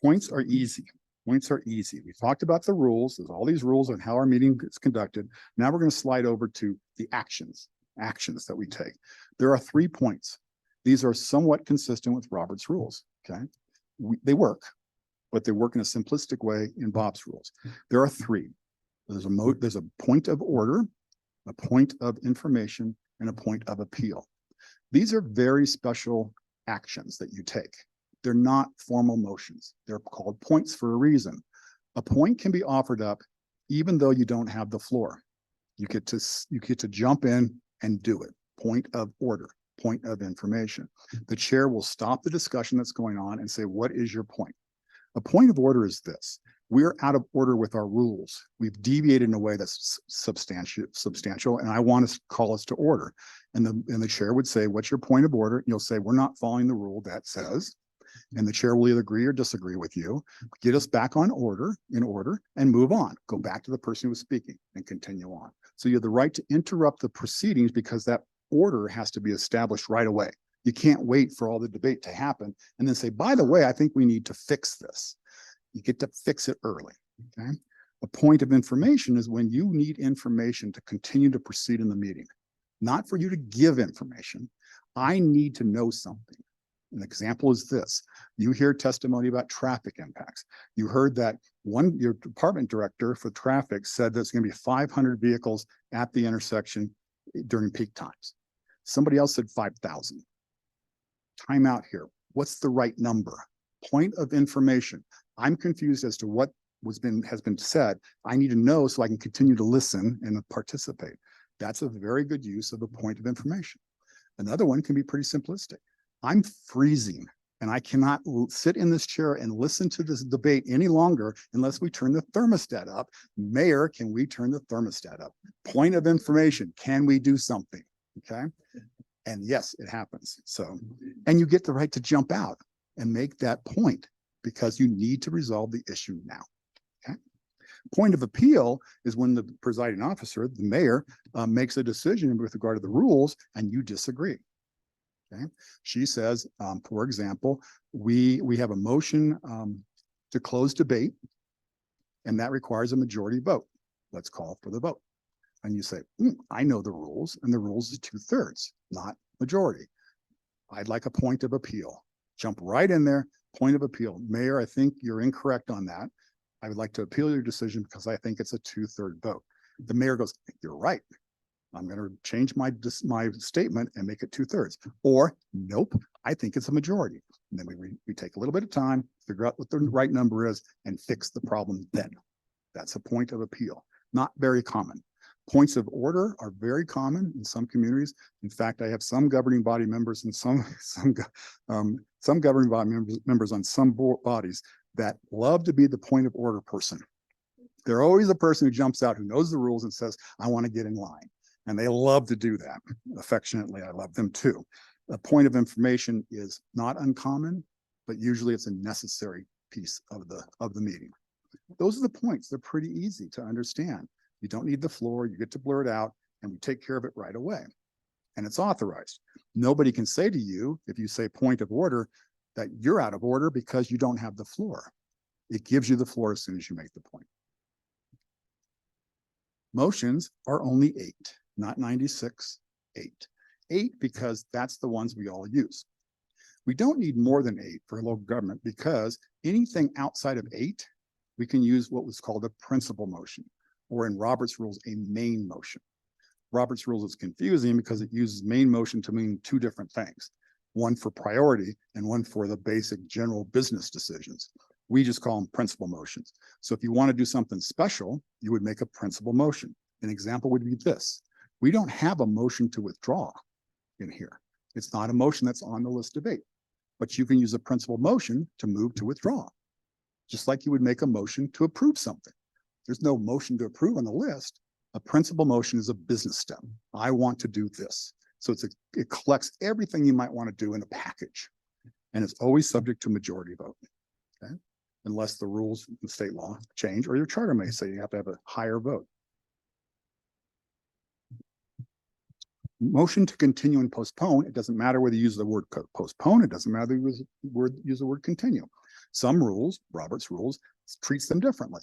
Points are easy. Points are easy. We talked about the rules. There's all these rules on how our meeting is conducted. Now we're going to slide over to the actions that we take. There are 3 points. These are somewhat consistent with Robert's rules. Okay, they work, but they work in a simplistic way in Bob's rules. There are 3. There's a point of order, a point of information, and a point of appeal. These are very special actions that you take. They're not formal motions. They're called points for a reason. A point can be offered up even though you don't have the floor. You get to jump in and do it. Point of order, point of information. The chair will stop the discussion that's going on and say, what is your point? A point of order is this. We're out of order with our rules. We've deviated in a way that's substantial, and I want to call us to order. And the chair would say, what's your point of order? And you'll say, we're not following the rule that says. And the chair will either agree or disagree with you, get us back in order, and move on. Go back to the person who was speaking and continue on. So you have the right to interrupt the proceedings because that order has to be established right away. You can't wait for all the debate to happen and then say, by the way, I think we need to fix this. You get to fix it early, okay? A point of information is when you need information to continue to proceed in the meeting, not for you to give information. I need to know something. An example is this. You hear testimony about traffic impacts. You heard that your department director for traffic said there's going to be 500 vehicles at the intersection during peak times. Somebody else said 5,000. Time out here. What's the right number? Point of information. I'm confused as to what has been said. I need to know so I can continue to listen and participate. That's a very good use of a point of information. Another one can be pretty simplistic. I'm freezing and I cannot sit in this chair and listen to this debate any longer unless we turn the thermostat up. Mayor, can we turn the thermostat up? Point of information. Can we do something? Okay. And yes, it happens. So, and you get the right to jump out and make that point because you need to resolve the issue now. Okay. Point of appeal is when the presiding officer, the mayor, makes a decision with regard to the rules and you disagree. Okay. She says, for example, we have a motion to close debate and that requires a majority vote. Let's call for the vote. And you say, I know the rules and the rules is 2/3, not majority. I'd like a point of appeal. Jump right in there, point of appeal. Mayor, I think you're incorrect on that. I would like to appeal your decision because I think it's a 2/3 vote. The mayor goes, you're right. I'm going to change my statement and make it 2/3. Or nope, I think it's a majority. And then we take a little bit of time, figure out what the right number is and fix the problem then. That's a point of appeal. Not very common. Points of order are very common in some communities. In fact, I have some governing body members and some governing body members on some bodies that love to be the point of order person. They're always the person who jumps out, who knows the rules and says, I want to get in line. And they love to do that. Affectionately, I love them too. A point of information is not uncommon, but usually it's a necessary piece of the meeting. Those are the points. They're pretty easy to understand. You don't need the floor. You get to blur it out and we take care of it right away. And it's authorized. Nobody can say to you, if you say point of order, that you're out of order because you don't have the floor. It gives you the floor as soon as you make the point. Motions are only 8, not 96, 8. 8 because that's the ones we all use. We don't need more than 8 for local government because anything outside of 8, we can use what was called a principal motion, or in Robert's rules, a main motion. Robert's rules is confusing because it uses main motion to mean 2 different things, one for priority and one for the basic general business decisions. We just call them principal motions. So if you want to do something special, you would make a principal motion. An example would be this. We don't have a motion to withdraw in here. It's not a motion that's on the list of 8, but you can use a principal motion to move to withdraw, just like you would make a motion to approve something. There's no motion to approve on the list. A principal motion is a business step. I want to do this. So it collects everything you might want to do in a package. And it's always subject to majority vote, okay? Unless the rules in state law change or your charter may say you have to have a higher vote. Motion to continue and postpone, it doesn't matter whether you use the word postpone, it doesn't matter whether you use the word continue. Some rules, Robert's rules, treats them differently.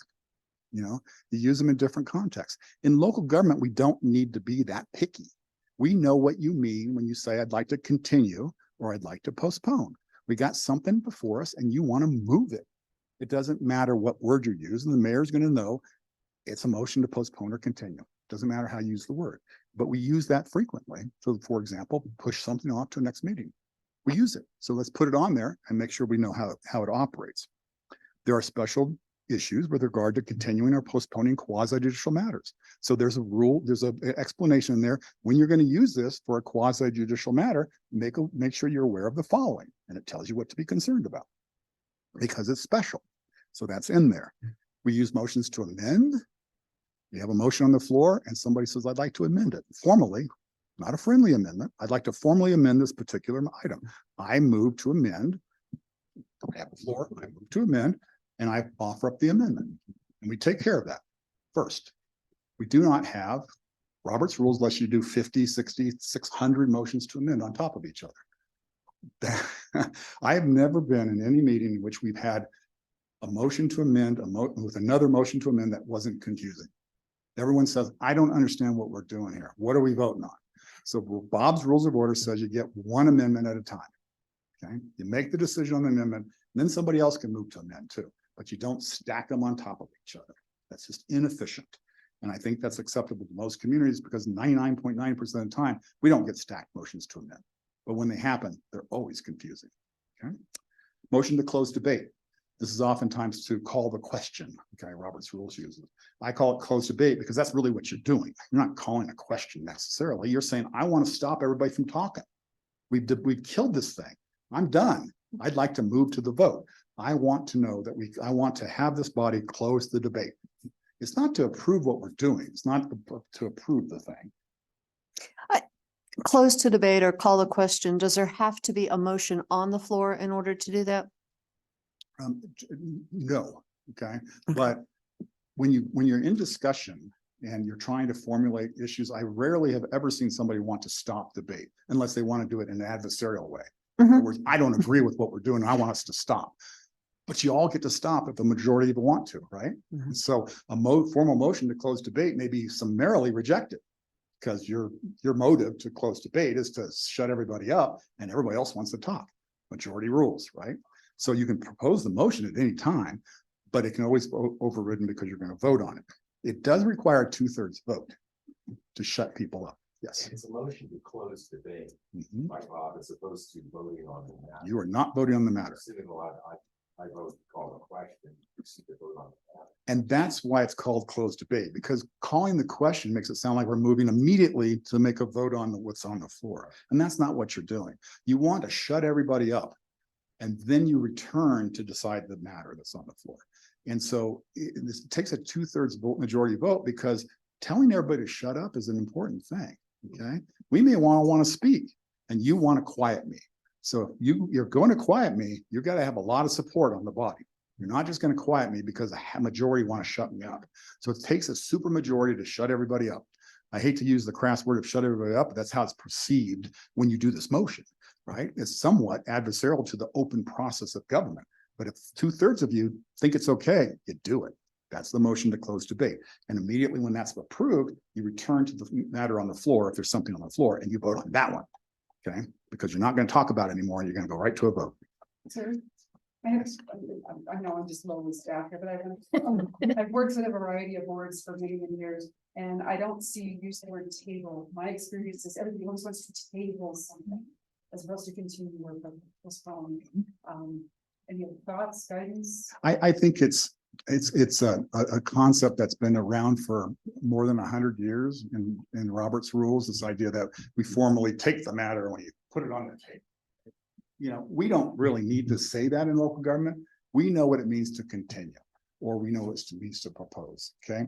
You know, you use them in different contexts. In local government, we don't need to be that picky. We know what you mean when you say, I'd like to continue or I'd like to postpone. We got something before us and you want to move it. It doesn't matter what word you use, and the mayor's going to know it's a motion to postpone or continue. Doesn't matter how you use the word, but we use that frequently. So for example, push something off to the next meeting. We use it. So let's put it on there and make sure we know how it operates. There are special issues with regard to continuing or postponing quasi-judicial matters. So there's a rule, there's an explanation in there. When you're going to use this for a quasi-judicial matter, make sure you're aware of the following, and it tells you what to be concerned about because it's special. So that's in there. We use motions to amend. You have a motion on the floor and somebody says, I'd like to amend it formally, not a friendly amendment. I'd like to formally amend this particular item. I move to amend I have the floor, I move to amend, and I offer up the amendment. And we take care of that first. We do not have Robert's rules unless you do 50, 60, 600 motions to amend on top of each other. I have never been in any meeting in which we've had a motion to amend with another motion to amend that wasn't confusing. Everyone says, I don't understand what we're doing here. What are we voting on? So Bob's Rules of Order says you get one amendment at a time. Okay, you make the decision on the amendment, and then somebody else can move to amend too, but you don't stack them on top of each other. That's just inefficient. And I think that's acceptable to most communities because 99.9% of the time, we don't get stacked motions to amend. But when they happen, they're always confusing. Okay. Motion to close debate. This is oftentimes to call the question. Okay, Robert's Rules uses. I call it closed debate because that's really what you're doing. You're not calling a question necessarily. You're saying, I want to stop everybody from talking. We've killed this thing. I'm done. I'd like to move to the vote. I want to know that I want to have this body close the debate. It's not to approve what we're doing. It's not to approve the thing. Close to debate or call the question. Does there have to be a motion on the floor in order to do that? No, okay, but when you're in discussion and you're trying to formulate issues, I rarely have ever seen somebody want to stop debate unless they want to do it in an adversarial way. In other words, I don't agree with what we're doing. I want us to stop. But you all get to stop if the majority of you want to, right? So a formal motion to close debate may be summarily rejected because your motive to close debate is to shut everybody up and everybody else wants to talk. Majority rules, right? So you can propose the motion at any time, but it can always be overridden because you're going to vote on it. It does require a 2/3 vote to shut people up. Yes. It's a motion to close debate by Bob as opposed to voting on the matter. You are not voting on the matter. Sitting a lot, I vote to call the question, you see the vote on the matter. And that's why it's called closed debate, because calling the question makes it sound like we're moving immediately to make a vote on what's on the floor. And that's not what you're doing. You want to shut everybody up. And then you return to decide the matter that's on the floor. And so this takes a 2/3 vote, majority vote, because telling everybody to shut up is an important thing. Okay, we may want to speak, and you want to quiet me. So if you're going to quiet me, you've got to have a lot of support on the body. You're not just going to quiet me because a majority want to shut me up. So it takes a super majority to shut everybody up. I hate to use the crass word of shut everybody up, but that's how it's perceived when you do this motion. Right? It's somewhat adversarial to the open process of government. But if 2/3 of you think it's okay, you do it. That's the motion to close debate. And immediately when that's approved, you return to the matter on the floor if there's something on the floor and you vote on that one. Okay? Because you're not going to talk about it anymore and you're going to go right to a vote. I know I'm just lowly staffed here, but I've worked with a variety of boards for many, many years, and I don't see you use the word table. My experience is everybody always wants to table something as opposed to continue work on postpone. Any thoughts, guidance? I think it's a concept that's been around for more than 100 years in Robert's Rules, this idea that we formally take the matter and we put it on the table. You know, we don't really need to say that in local government. We know what it means to continue, or we know what it means to propose, okay?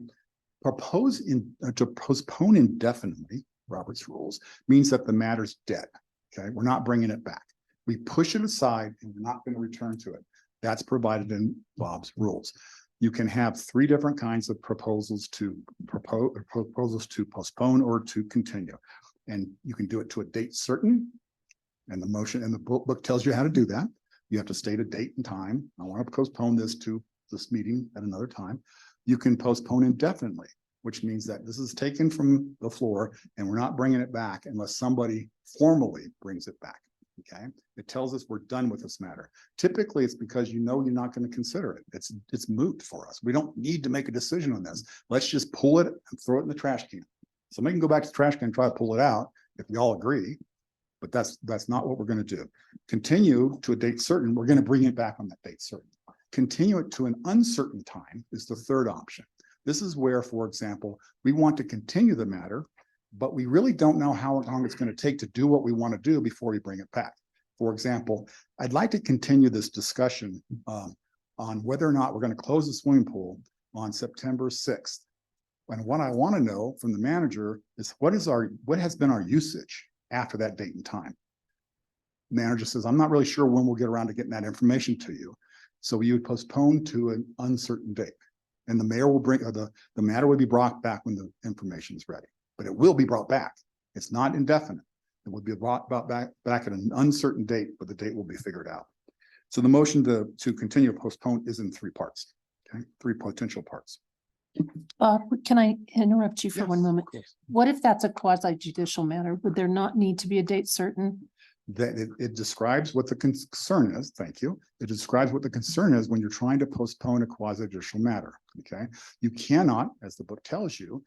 To postpone indefinitely, Robert's Rules, means that the matter's dead, okay? We're not bringing it back. We push it aside and we're not going to return to it. That's provided in Bob's Rules. You can have 3 different kinds of proposals to postpone or to continue. And you can do it to a date certain. And the motion and the book tells you how to do that. You have to state a date and time. I want to postpone this to this meeting at another time. You can postpone indefinitely, which means that this is taken from the floor and we're not bringing it back unless somebody formally brings it back. Okay, it tells us we're done with this matter. Typically, it's because you know you're not going to consider it. It's moot for us. We don't need to make a decision on this. Let's just pull it and throw it in the trash can. Somebody can go back to the trash can and try to pull it out if we all agree, but that's not what we're going to do. Continue to a date certain. We're going to bring it back on that date certain. Continue it to an uncertain time is the third option. This is where, for example, we want to continue the matter, but we really don't know how long it's going to take to do what we want to do before we bring it back. For example, I'd like to continue this discussion on whether or not we're going to close the swimming pool on September 6th. And what I want to know from the manager is what has been our usage after that date and time. Manager says, I'm not really sure when we'll get around to getting that information to you. So you would postpone to an uncertain date. And the mayor will bring, or the matter will be brought back when the information is ready, but it will be brought back. It's not indefinite. It will be brought back at an uncertain date, but the date will be figured out. So the motion to continue to postpone is in three parts, okay? Three potential parts. Can I interrupt you for one Yes, moment? of course. What if that's a quasi judicial matter? Would there not need to be a date certain? That it describes what the concern is. Thank you. It describes what the concern is when you're trying to postpone a quasi judicial matter. Okay. You cannot, as the book tells you,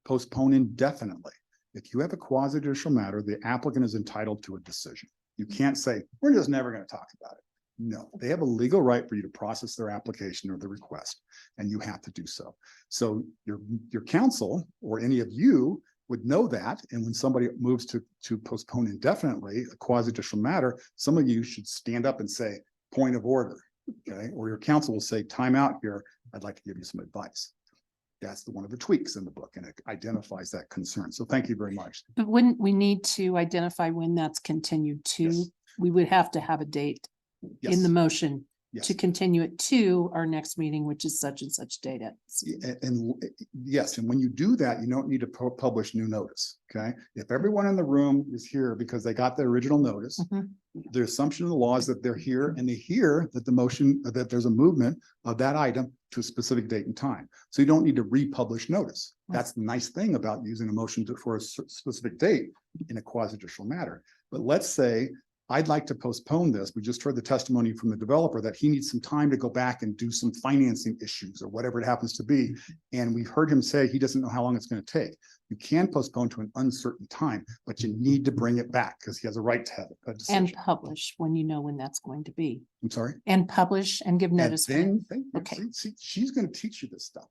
postpone indefinitely. If you have a quasi judicial matter, the applicant is entitled to a decision. You can't say, we're just never going to talk about it. No, they have a legal right for you to process their application or the request, and you have to do so. So your counsel or any of you would know that. And when somebody moves to postpone indefinitely a quasi judicial matter, some of you should stand up and say, point of order. Okay. Or your counsel will say, time out here. I'd like to give you some advice. That's one of the tweaks in the book, and it identifies that concern. So thank you very much. But wouldn't we need to identify when that's continued to? Yes. We would have to have a date in Yes. the motion Yes. to continue it to our next meeting, which is such and such date. And yes, and when you do that, you don't need to publish new notice, okay? If everyone in the room is here because they got the original notice, Mhm. the assumption of the law is that they're here and they hear that the motion, that there's a movement of that item to a specific date and time. So you don't need to republish notice. That's the nice thing about using a motion for a specific date in a quasi judicial matter. But let's say I'd like to postpone this. We just heard the testimony from the developer that he needs some time to go back and do some financing issues or whatever it happens to be. And we've heard him say he doesn't know how long it's going to take. You can postpone to an uncertain time, but you need to bring it back because he has a right to have a decision. And publish when you know when that's going to be. I'm sorry. And publish and give And notice. when- then, Okay. see, she's going to teach you this stuff.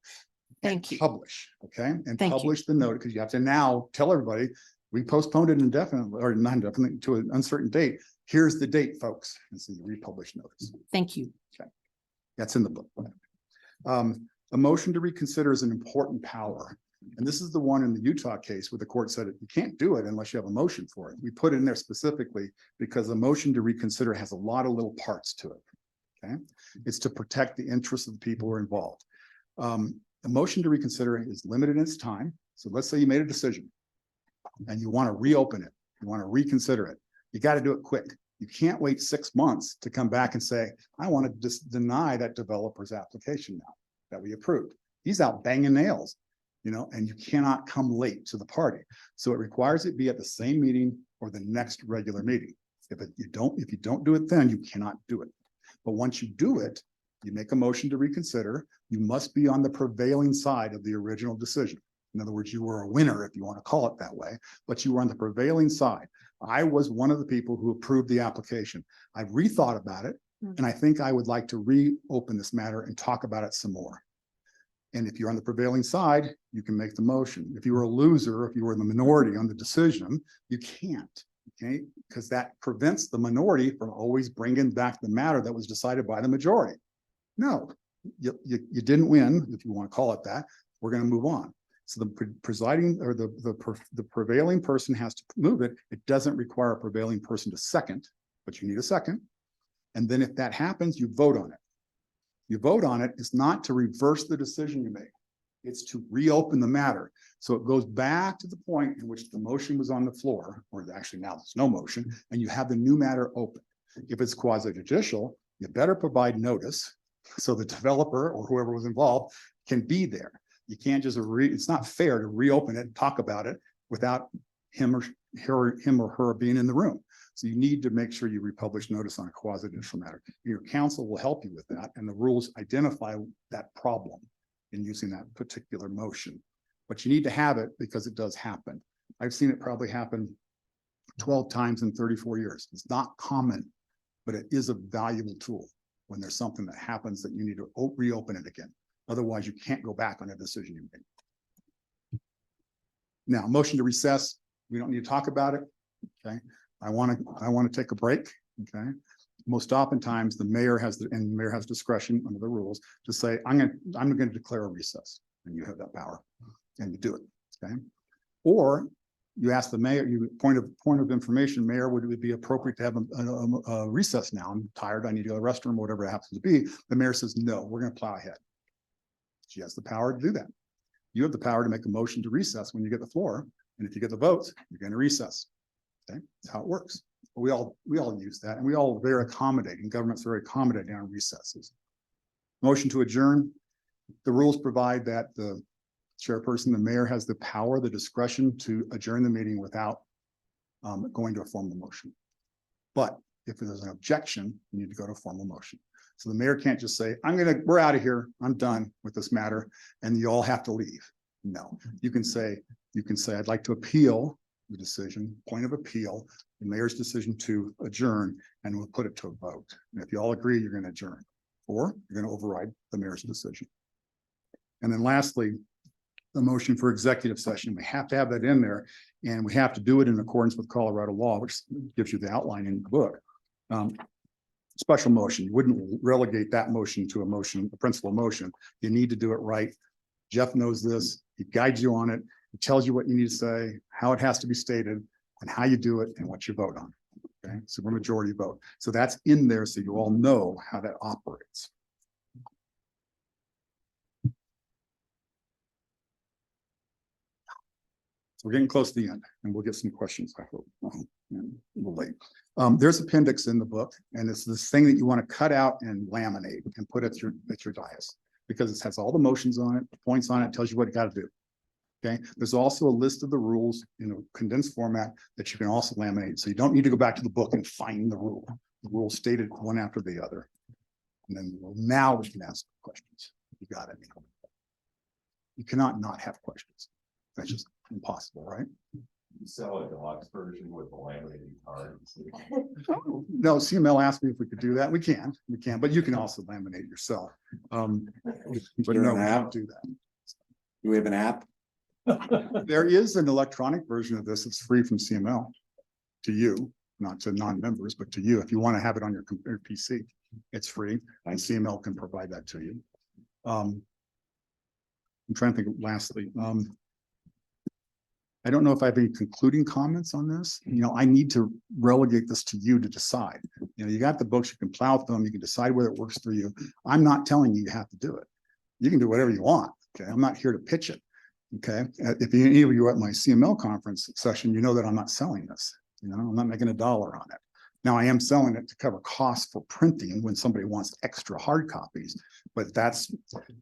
Thank you. Publish, okay? And Thank you. publish the note because you have to now tell everybody, we postponed it indefinitely or not indefinitely to an uncertain date. Here's the date, folks. And so you republish notice. Thank you. That's in the book. A motion to reconsider is an important power. And this is the one in the Utah case where the court said you can't do it unless you have a motion for it. We put it in there specifically because the motion to reconsider has a lot of little parts to it. Okay. It's to protect the interests of the people who are involved. A motion to reconsider is limited in its time. So let's say you made a decision and you want to reopen it. You want to reconsider it. You got to do it quick. You can't wait 6 months to come back and say, I want to just deny that developer's application now that we approved. He's out banging nails, you know, and you cannot come late to the party. So it requires it be at the same meeting or the next regular meeting. If you don't do it then, you cannot do it. But once you do it, you make a motion to reconsider. You must be on the prevailing side of the original decision. In other words, you were a winner, if you want to call it that way, but you were on the prevailing side. I was one of the people who approved the application. I've rethought about it, and I think I would like to reopen this matter and talk about it some more. And if you're on the prevailing side, you can make the motion. If you were a loser, if you were in the minority on the decision, you can't, okay? Because that prevents the minority from always bringing back the matter that was decided by the majority. No, you didn't win, if you want to call it that. We're going to move on. So the presiding or the prevailing person has to move it. It doesn't require a prevailing person to second, but you need a second. And then if that happens, you vote on it. You vote on it. It's not to reverse the decision you made. It's to reopen the matter. So it goes back to the point in which the motion was on the floor, or actually now there's no motion, and you have the new matter open. If it's quasi judicial, you better provide notice so the developer or whoever was involved can be there. You can't just it's not fair to reopen it and talk about it without him or her being in the room. So you need to make sure you republish notice on a quasi judicial matter. Your counsel will help you with that, and the rules identify that problem in using that particular motion. But you need to have it because it does happen. I've seen it probably happen 12 times in 34 years. It's not common, but it is a valuable tool when there's something that happens that you need to reopen it again. Otherwise, you can't go back on a decision you made. Now, motion to recess. We don't need to talk about it. Okay. I want to take a break. Okay. Most oftentimes the mayor has discretion under the rules to say, I'm going to declare a recess, and you have that power and you do it. Okay. Or you ask the mayor, point of information, mayor, would it be appropriate to have a recess now? I'm tired, I need to go to the restroom, whatever it happens to be. The mayor says, no, we're gonna plow ahead. She has the power to do that. You have the power to make a motion to recess when you get the floor, and if you get the votes, you're gonna recess. Okay, that's how it works. We all use that, and we all very accommodating. Government's very accommodating on recesses. Motion to adjourn. The rules provide that the chairperson, the mayor, has the power, the discretion to adjourn the meeting without going to a formal motion. But if there's an objection, you need to go to a formal motion. So the mayor can't just say, we're out of here, I'm done with this matter, and you all have to leave. No, you can say, I'd like to appeal the decision, point of appeal, the mayor's decision to adjourn, and we'll put it to a vote. And if you all agree, you're going to adjourn, or you're going to override the mayor's decision. And then lastly, the motion for executive session, we have to have that in there, and we have to do it in accordance with Colorado law, which gives you the outline in the book. Special motion, you wouldn't relegate that motion to a principal motion. You need to do it right. Jeff knows this. He guides you on it. He tells you what you need to say, how it has to be stated, and how you do it, and what you vote on. Okay, super majority vote. So that's in there, so you all know how that operates. We're getting close to the end, and we'll get some questions, I hope. And we'll late. There's appendix in the book, and it's this thing that you want to cut out and laminate and put at your dais, because it has all the motions on it, points on it, tells you what you got to do. Okay. There's also a list of the rules in a condensed format that you can also laminate, so you don't need to go back to the book and find the rule. The rule stated one after the other, and then now we can ask questions. You got it. You cannot not have questions. That's just impossible, right? You sell a deluxe version with the laminated cards. No, CML asked me if we could do that. We can, but you can also laminate yourself. But no, we don't do that. Do we have an app? There is an electronic version of this. It's free from CML to you, not to non-members, but to you. If you want to have it on your computer PC, it's free, and CML can provide that to you. I'm trying to think lastly. I don't know if I have any concluding comments on this. I need to relegate this to you to decide. You got the books, you can plow through them, you can decide whether it works for you. I'm not telling you have to do it. You can do whatever you want. Okay, I'm not here to pitch it. Okay, if any of you are at my CML conference session, you know that I'm not selling this. I'm not making $1 on it. Now I am selling it to cover costs for printing when somebody wants extra hard copies, but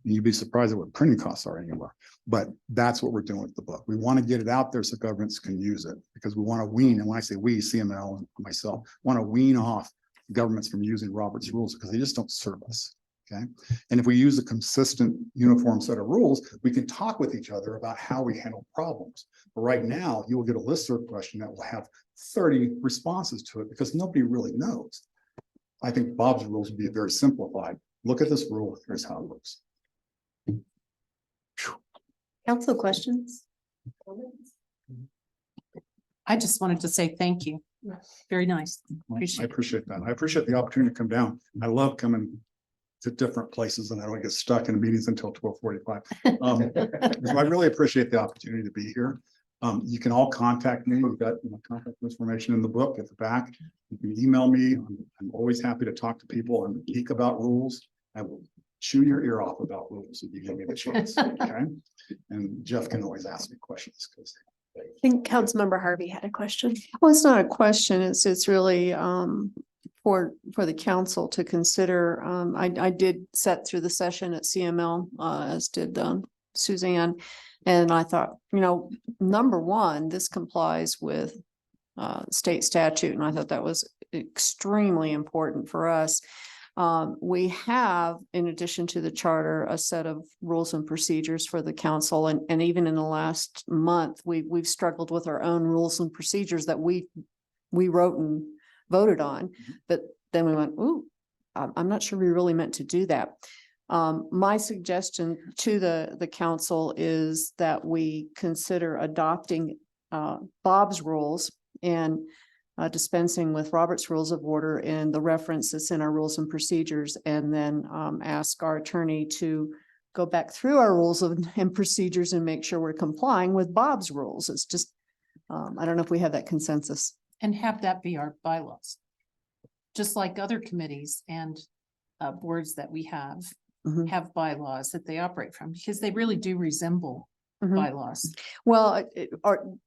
you'd be surprised at what printing costs are anywhere. But that's what we're doing with the book. We want to get it out there so governments can use it, because we want to wean, and when I say we, CML and myself, want to wean off governments from using Robert's rules, because they just don't serve us. Okay. And if we use a consistent, uniform set of rules, we can talk with each other about how we handle problems. But right now, you will get a listserv question that will have 30 responses to it, because nobody really knows. I think Bob's rules would be very simplified. Look at this rule. Here's how it works. Council questions? I just wanted to say thank you. Very nice. I appreciate that. I appreciate the opportunity to come down. I love coming to different places, and I don't get stuck in meetings until 12:45. So I really appreciate the opportunity to be here. You can all contact me. We've got contact information in the book at the back. You can email me. I'm always happy to talk to people and geek about rules. I will chew your ear off about rules if you give me the chance. Okay. And Jeff can always ask me questions, because I think Councilmember Harvey had a question. Well, it's not a question. It's really for the council to consider. I did set through the session at CML, as did Suzanne. And I thought, number one, this complies with state statute. And I thought that was extremely important for us. We have, in addition to the charter, a set of rules and procedures for the council. And even in the last month, we've struggled with our own rules and procedures that we wrote and voted on. But then we went, ooh, I'm not sure we really meant to do that. My suggestion to the council is that we consider adopting Bob's rules and dispensing with Robert's Rules of Order and the references in our rules and procedures, and then ask our attorney to go back through our rules and procedures and make sure we're complying with Bob's rules. It's just I don't know if we have that consensus. And have that be our bylaws. Just like other committees and boards that we Mhm. have bylaws that they operate from, because they really do resemble Mhm. bylaws. Well,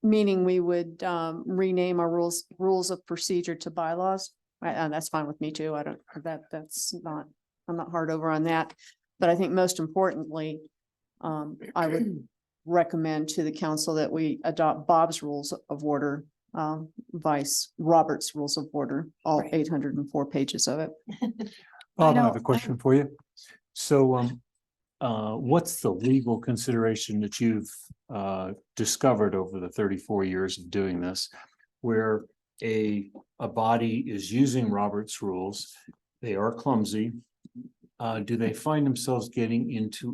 meaning we would rename our rules of procedure to bylaws. And that's fine with me too. I don't, that's not, I'm not hard over on that. But I think most importantly, I would recommend to the council that we adopt Bob's rules of order, vice Robert's rules of order, all Right. 804 pages of it. Bob, I have know, a question for you. So, what's the legal consideration that you've discovered over the 34 years of doing this? Where a body is using Robert's rules, they are clumsy. Do they find themselves getting into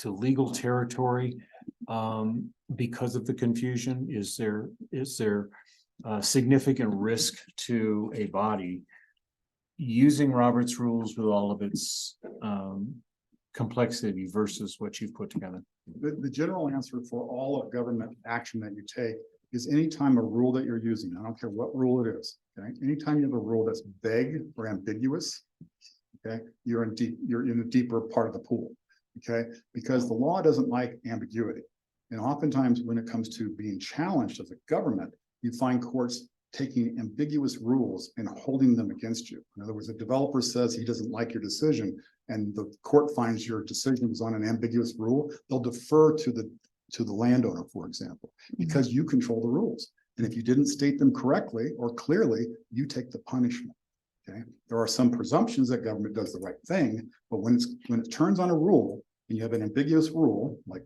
legal territory because of the confusion? Is there significant risk to a body using Robert's rules with all of its complexity versus what you've put together? The general answer for all of government action that you take is anytime a rule that you're using, I don't care what rule it is, okay? Anytime you have a rule that's vague or ambiguous, okay, you're in a deeper part of the pool, okay? Because the law doesn't like ambiguity. And oftentimes when it comes to being challenged as a government, you find courts taking ambiguous rules and holding them against you. In other words, a developer says he doesn't like your decision and the court finds your decision was on an ambiguous rule, they'll defer to the landowner, for example, because you control the rules. And if you didn't state them correctly or clearly, you take the punishment. Okay, there are some presumptions that government does the right thing, but when it turns on a rule and you have an ambiguous rule, like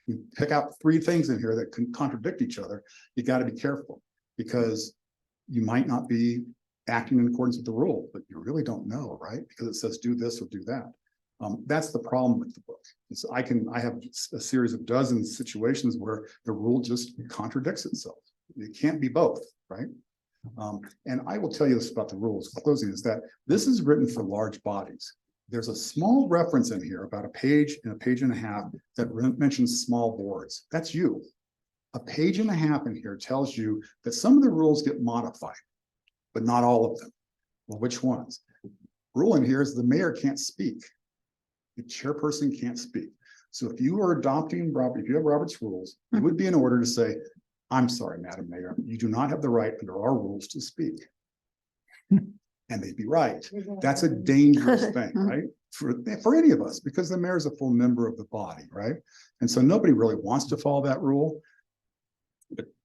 you pick out 3 things in here that can contradict each other, you got to be careful because you might not be acting in accordance with the rule, but you really don't know, right? Because it says do this or do that. That's the problem with the book. I have a series of dozens situations where the rule just contradicts itself. It can't be both, right? And I will tell you this about the rules, closing, is that this is written for large bodies. There's a small reference in here about a page and a page and a half that mentions small boards. That's you. A page and a half in here tells you that some of the rules get modified, but not all of them. Well, which ones? Rule in here is the mayor can't speak. The chairperson can't speak. So if you are adopting Robert, if you have Robert's rules, it would be in order to say, I'm sorry, Madam Mayor, you do not have the right under our rules to speak. And they'd be right. That's a dangerous thing, right? For any of us, because the mayor is a full member of the body, right? And so nobody really wants to follow that rule.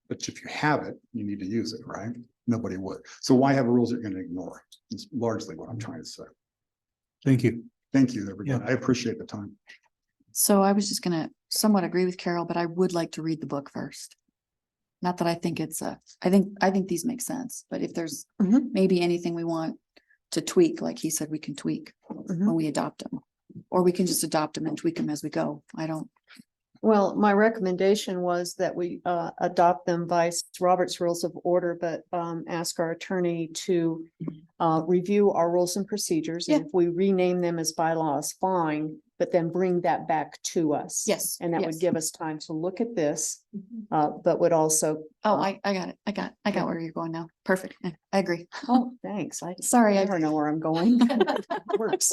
But if you have it, you need to use it, right? Nobody would. So why have rules you're going to ignore? It's largely what I'm trying to say. Thank you. Thank you, everybody. I appreciate the time. So I was just gonna somewhat agree with Carol, but I would like to read the book first. Not that I think I think these make sense, but if there's maybe anything we want to tweak, like he said, we can tweak when we adopt them. Or we can just adopt them and tweak them as we go. Well, my recommendation was that we adopt them by Robert's Rules of Order, but ask our attorney to review our rules and procedures. And if we rename them as bylaws, fine, but then bring that back to us. Yes. And that would give us time to look at this, but would also. Oh, I got it. I got where you're going now. Perfect. I agree. Oh, thanks. Sorry, I don't know where I'm going. Works.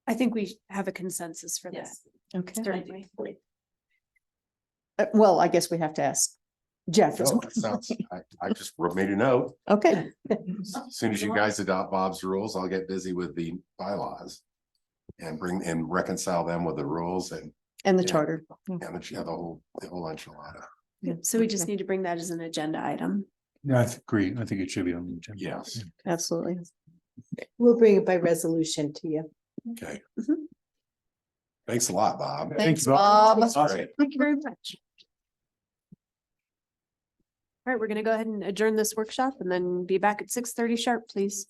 I think we have a consensus for that. Yes. Okay. Certainly. Well, I guess we have to ask Jeff as No, well. that sounds, I just made a note. Okay. As soon as you guys adopt Bob's rules, I'll get busy with the bylaws. And reconcile them with the rules and And the Yeah. charter. the whole enchilada. So we just need to bring that as an agenda item. Yeah, I agree. I think it should be on the agenda. Yes, Absolutely. We'll bring it by resolution to you. okay. Mhm. Thanks a lot, Bob. Thanks, Bob. Bob. That's great. Thank you very much. All right, we're gonna go ahead and adjourn this workshop and then be back at 6:30 sharp, please.